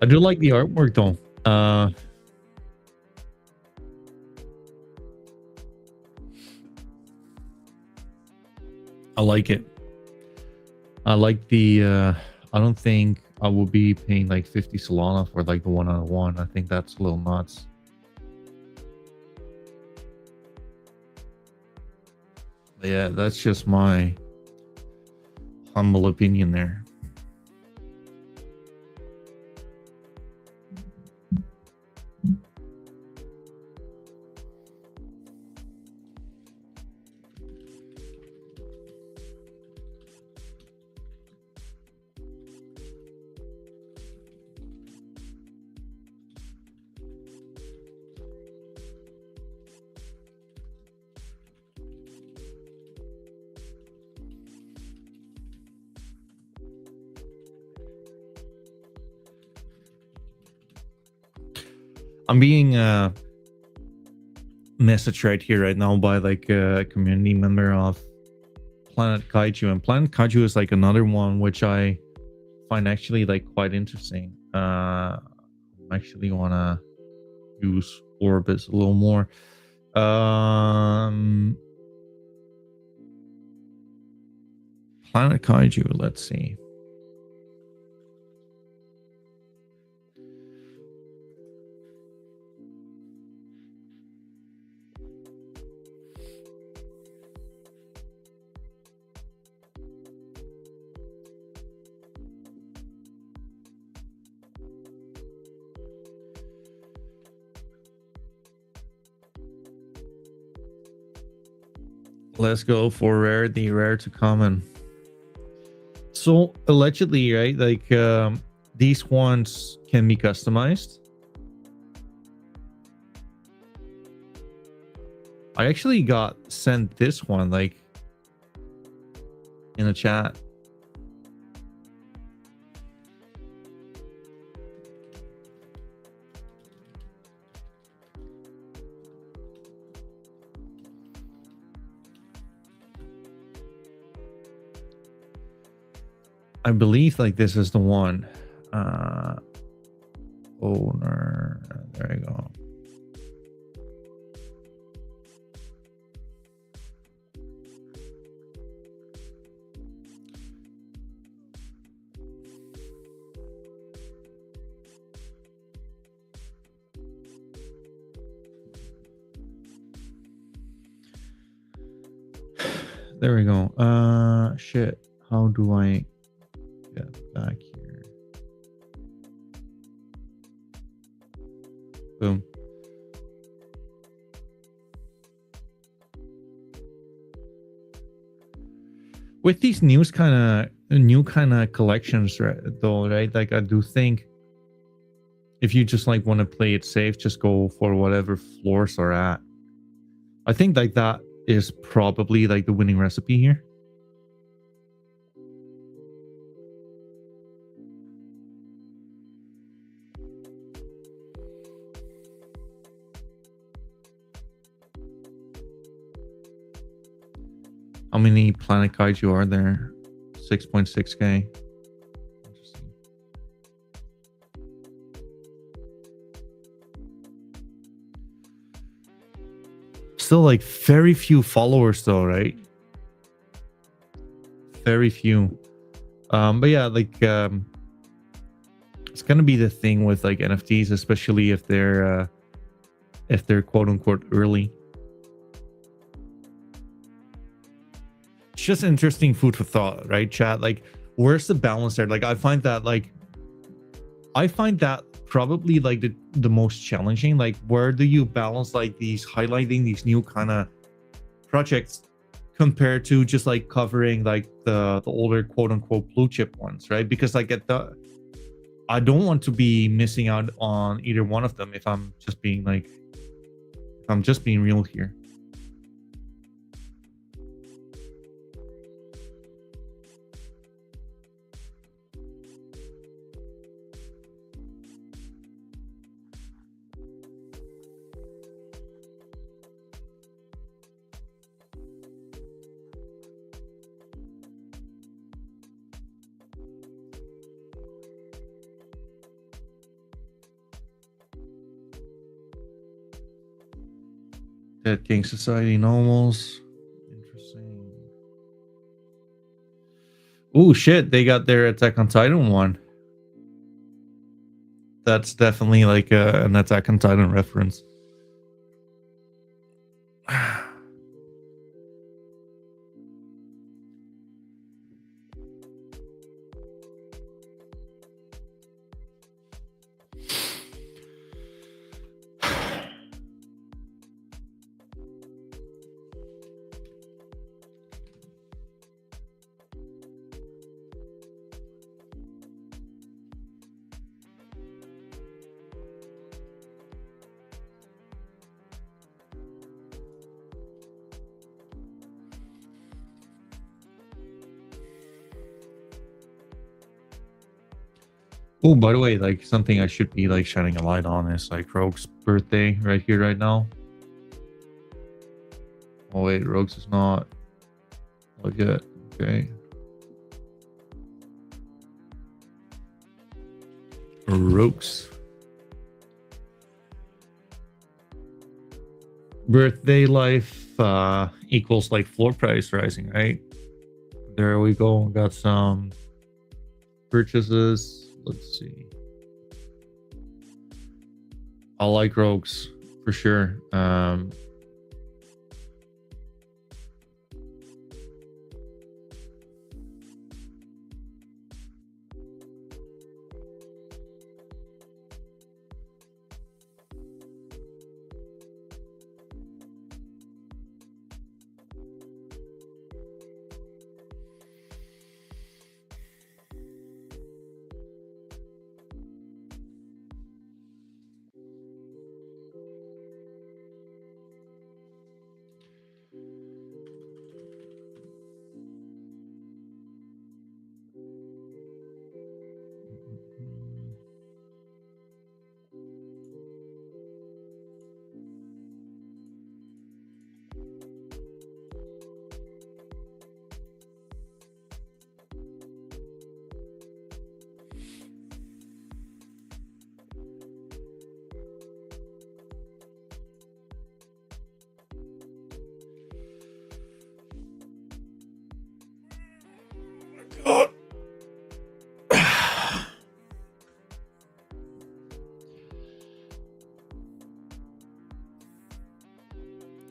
I do like the artwork, though. I like it. I like the I don't think I will be paying like 50 Solana for like the 1-on-1. I think that's a little nuts. But yeah, that's just my humble opinion there. I'm being messaged right here right now by like a community member of Planet Kaiju, and Planet Kaiju is like another one which I find actually like quite interesting. I actually want to use Orbis a little more. Planet Kaiju, let's see. Let's go for rarity, rare to common. So allegedly, right, like these ones can be customized. I actually got sent this one like in a chat. I believe like this is the one. Owner, there you go. There we go. Shit. How do I get back here? Boom. With these new kind of collections, right, though, right? Like I do think if you just like want to play it safe, just go for whatever floors are at. I think like that is probably like the winning recipe here. How many planet kaiju are there? 6.6k. Interesting. Still like very few followers though, right? Very few. But yeah, like it's gonna be the thing with like NFTs, especially if they're quote unquote early. It's just interesting food for thought, right, chat? Like, where's the balance there? Like, I find that probably like the most challenging. Like, where do you balance like these highlighting these new kind of projects compared to just like covering like the older quote unquote blue chip ones, right? Because like I don't want to be missing out on either one of them if I'm just being real here. Dead King Society normals. Interesting. Oh shit, they got their Attack on Titan one. That's definitely like an Attack on Titan reference. Oh, by the way, like something I should be like shining a light on is like Rogue's birthday right here, right now. Oh wait, Rogue's is not legit. Okay. Rogue's birthday life equals like floor price rising, right? There we go. Got some purchases. Let's see. I like Rogues for sure.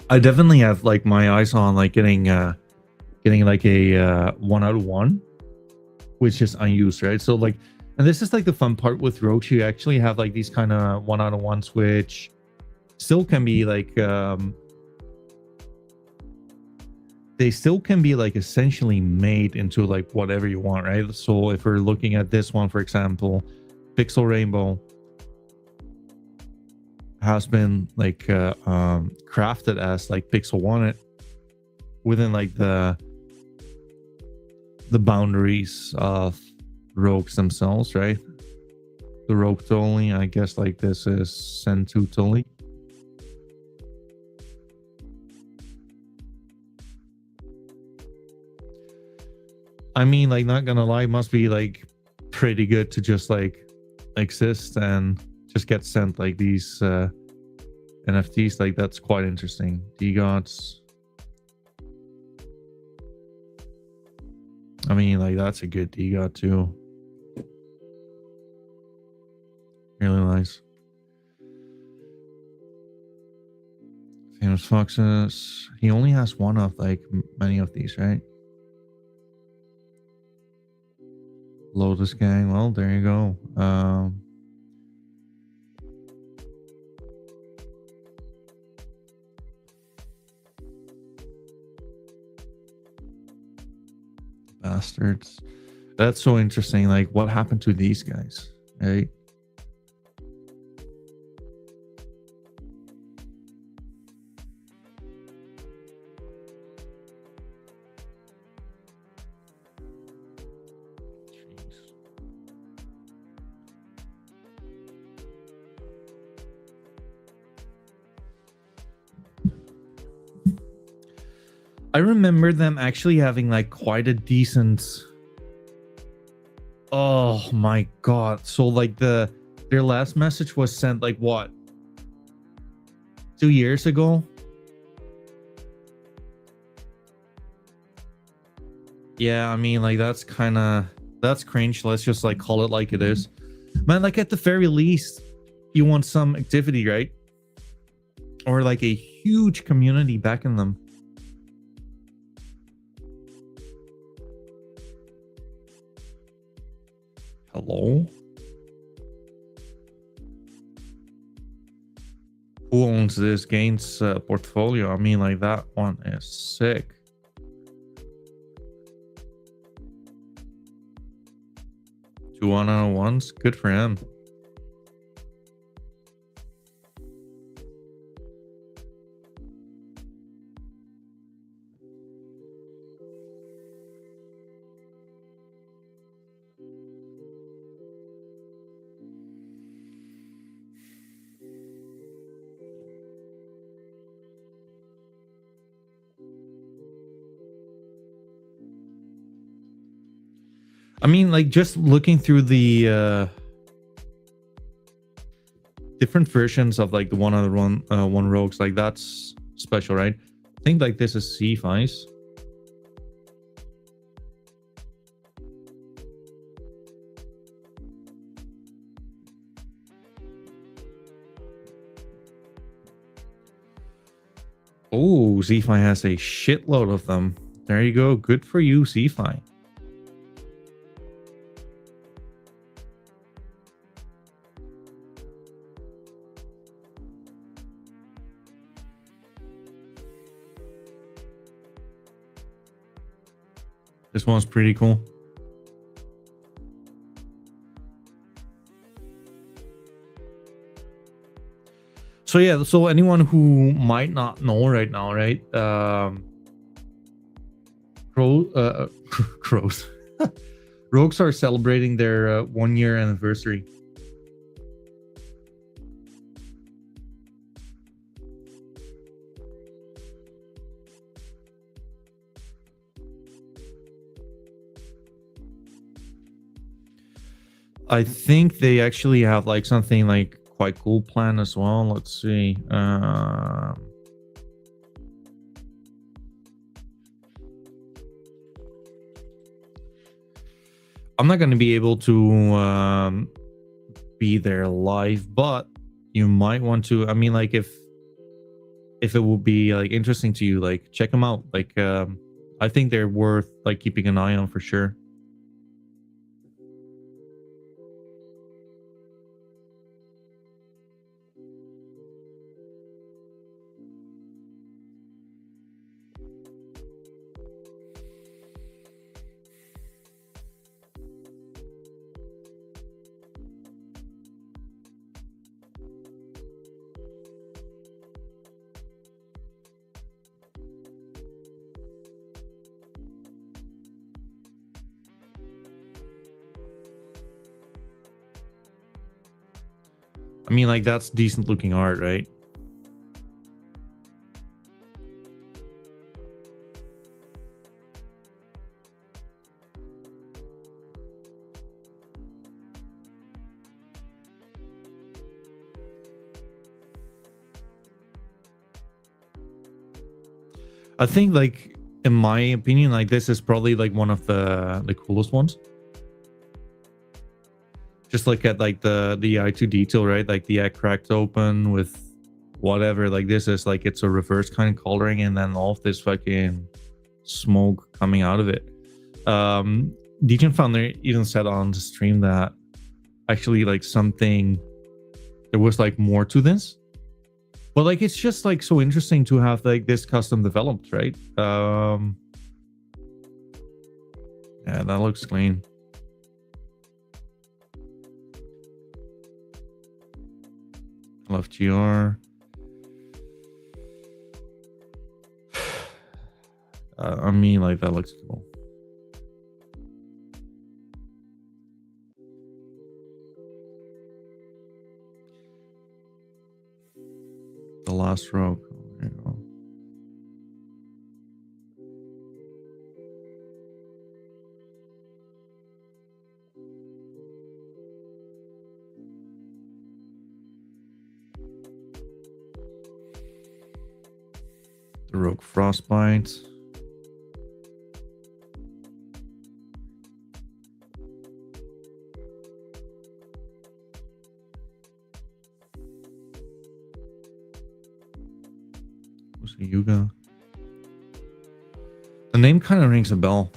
I definitely have like my eyes on like getting like a 1/1, which is unused, right? So like, and this is like the fun part with Roach. You actually have like these kind of 1/1s, which still can be like they still can be like essentially made into like whatever you want, right? So if we're looking at this one, for example, Pixel Rainbow has been like crafted as like Pixel wanted within like the boundaries of rogues themselves, right? The rogue Tolly, I guess like this is Sentu Tolly. I mean, like, not gonna lie, must be like pretty good to just like exist and just get sent like these NFTs. Like, that's quite interesting. DGOTs. I mean, like, that's a good DGOT too. Really nice. Famous Foxes. He only has one of like many of these, right? Lotus Gang. Well, there you go. Bastards. That's so interesting. Like, what happened to these guys, right? I remember them actually having like quite a decent. Oh my god! So like their last message was sent like what, 2 years ago? Yeah, I mean, like, that's cringe. Let's just like call it like it is, man. Like, at the very least, you want some activity, right? Or like a huge community backing them. Hello? Who owns this Gains portfolio? I mean, like, that one is sick. Two 1-on-1s, good for him. I mean, like, just looking through the different versions of like the one rogues, like, that's special, right? I think like this is C5s. Oh, Z-Fi has a shitload of them. There you go. Good for you, Z-Fi. This one's pretty cool. So yeah, so anyone who might not know right now, right? Crows. Rogues are celebrating their 1-year anniversary. I think they actually have like something like quite cool plan as well. Let's see. I'm not going to be able to be there live, but you might want to. I mean, like, if it would be like interesting to you, like, check them out. Like, I think they're worth like keeping an eye on for sure. I mean, like, that's decent looking art, right? I think, like, in my opinion, like, this is probably like one of the coolest ones. Just look at like the eye to detail, right? Like the egg cracked open with whatever. Like this is like it's a reverse kind of coloring, and then all of this fucking smoke coming out of it. Degen Founder even said on the stream that actually like something there was like more to this. But like it's just like so interesting to have like this custom developed, right? Yeah, that looks clean. Love GR. I mean, like that looks cool. The last row. There you go. The Rogue Frostbite. Who's the Yuga? The name kind of rings a bell.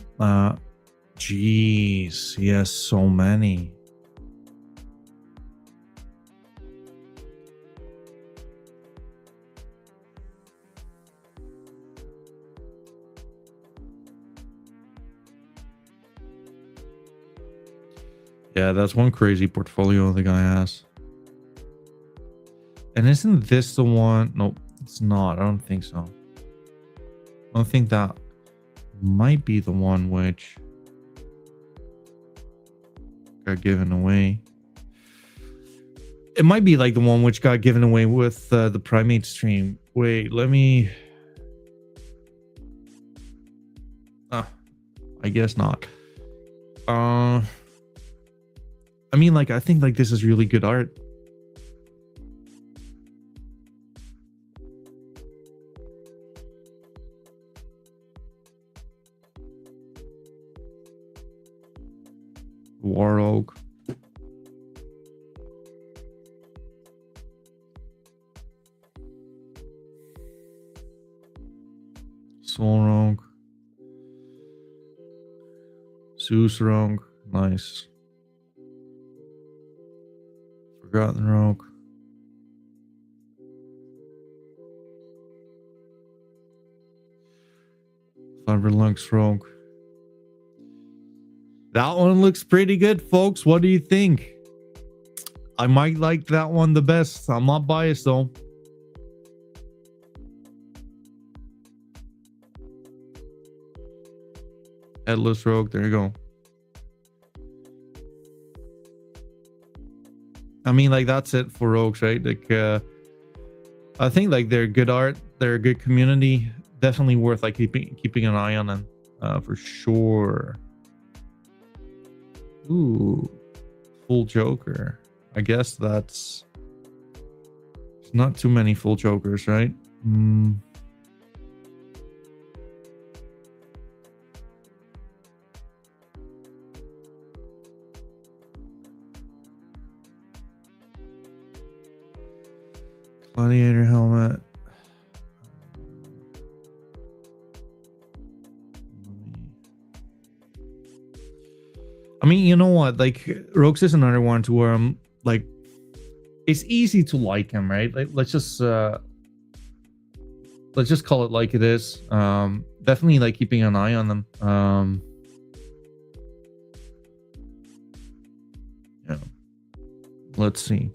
Jeez, yes, so many. Yeah, that's one crazy portfolio the guy has. And isn't this the one? Nope, it's not. I don't think so. I don't think that might be the one which got given away. It might be like the one which got given away with the Primate stream. Wait, let me... I guess not. I mean, like, I think like this is really good art. War Oak. Soul Rogue. Zeus Rogue. Nice. Forgotten Rogue. Cyberlux Rogue. That one looks pretty good, folks. What do you think? I might like that one the best. I'm not biased though. Headless Rogue. There you go. I mean, like, that's it for rogues, right? Like, I think like they're good art. They're a good community. Definitely worth like keeping an eye on them, for sure. Ooh, full Joker. I guess that's not too many full Jokers, right? Gladiator helmet. I mean, you know what? Like, Rogues is another one to where I'm like, it's easy to like him, right? Like, let's just call it like it is. Definitely like keeping an eye on them. Yeah. Let's see.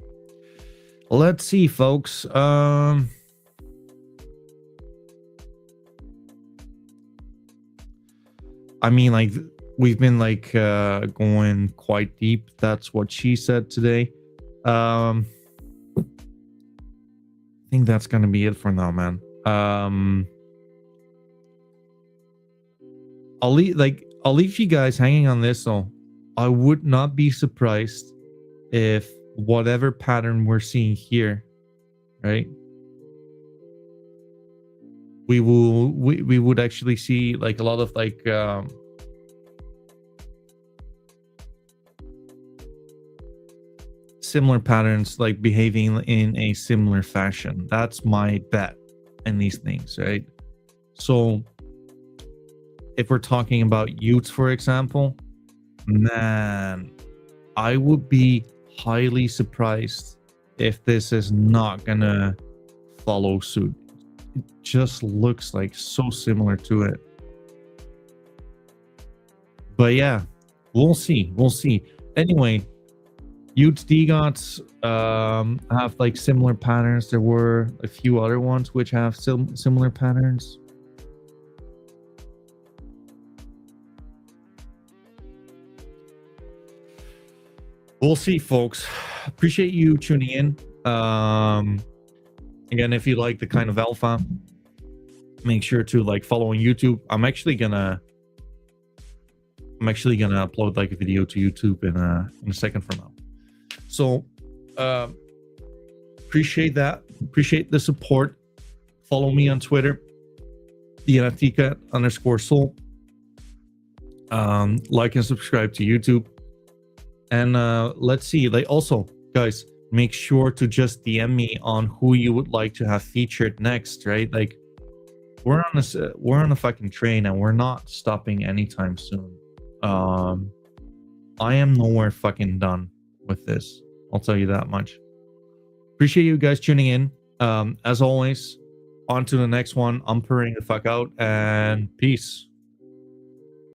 Let's see, folks. I mean, like, we've been like going quite deep. That's what she said today. I think that's gonna be it for now, man. I'll leave you guys hanging on this. So I would not be surprised if whatever pattern we're seeing here, right, we would actually see like a lot of like similar patterns, like behaving in a similar fashion. That's my bet in these things, right? So if we're talking about Utes, for example, man, I would be highly surprised if this is not gonna follow suit. It just looks like so similar to it. But yeah, we'll see. We'll see. Anyway, Utes DGOTs have like similar patterns. There were a few other ones which have similar patterns. We'll see, folks. Appreciate you tuning in. Again, if you like the kind of alpha, make sure to like follow on YouTube. I'm actually gonna upload like a video to YouTube in a second from now. So appreciate that. Appreciate the support. Follow me on Twitter, the NFT_soul. Like and subscribe to YouTube. And let's see. Like, also, guys, make sure to just DM me on who you would like to have featured next, right? Like, we're on a fucking train and we're not stopping anytime soon. I am nowhere fucking done with this. I'll tell you that much. Appreciate you guys tuning in. As always, on to the next one. I'm purring the fuck out, and peace.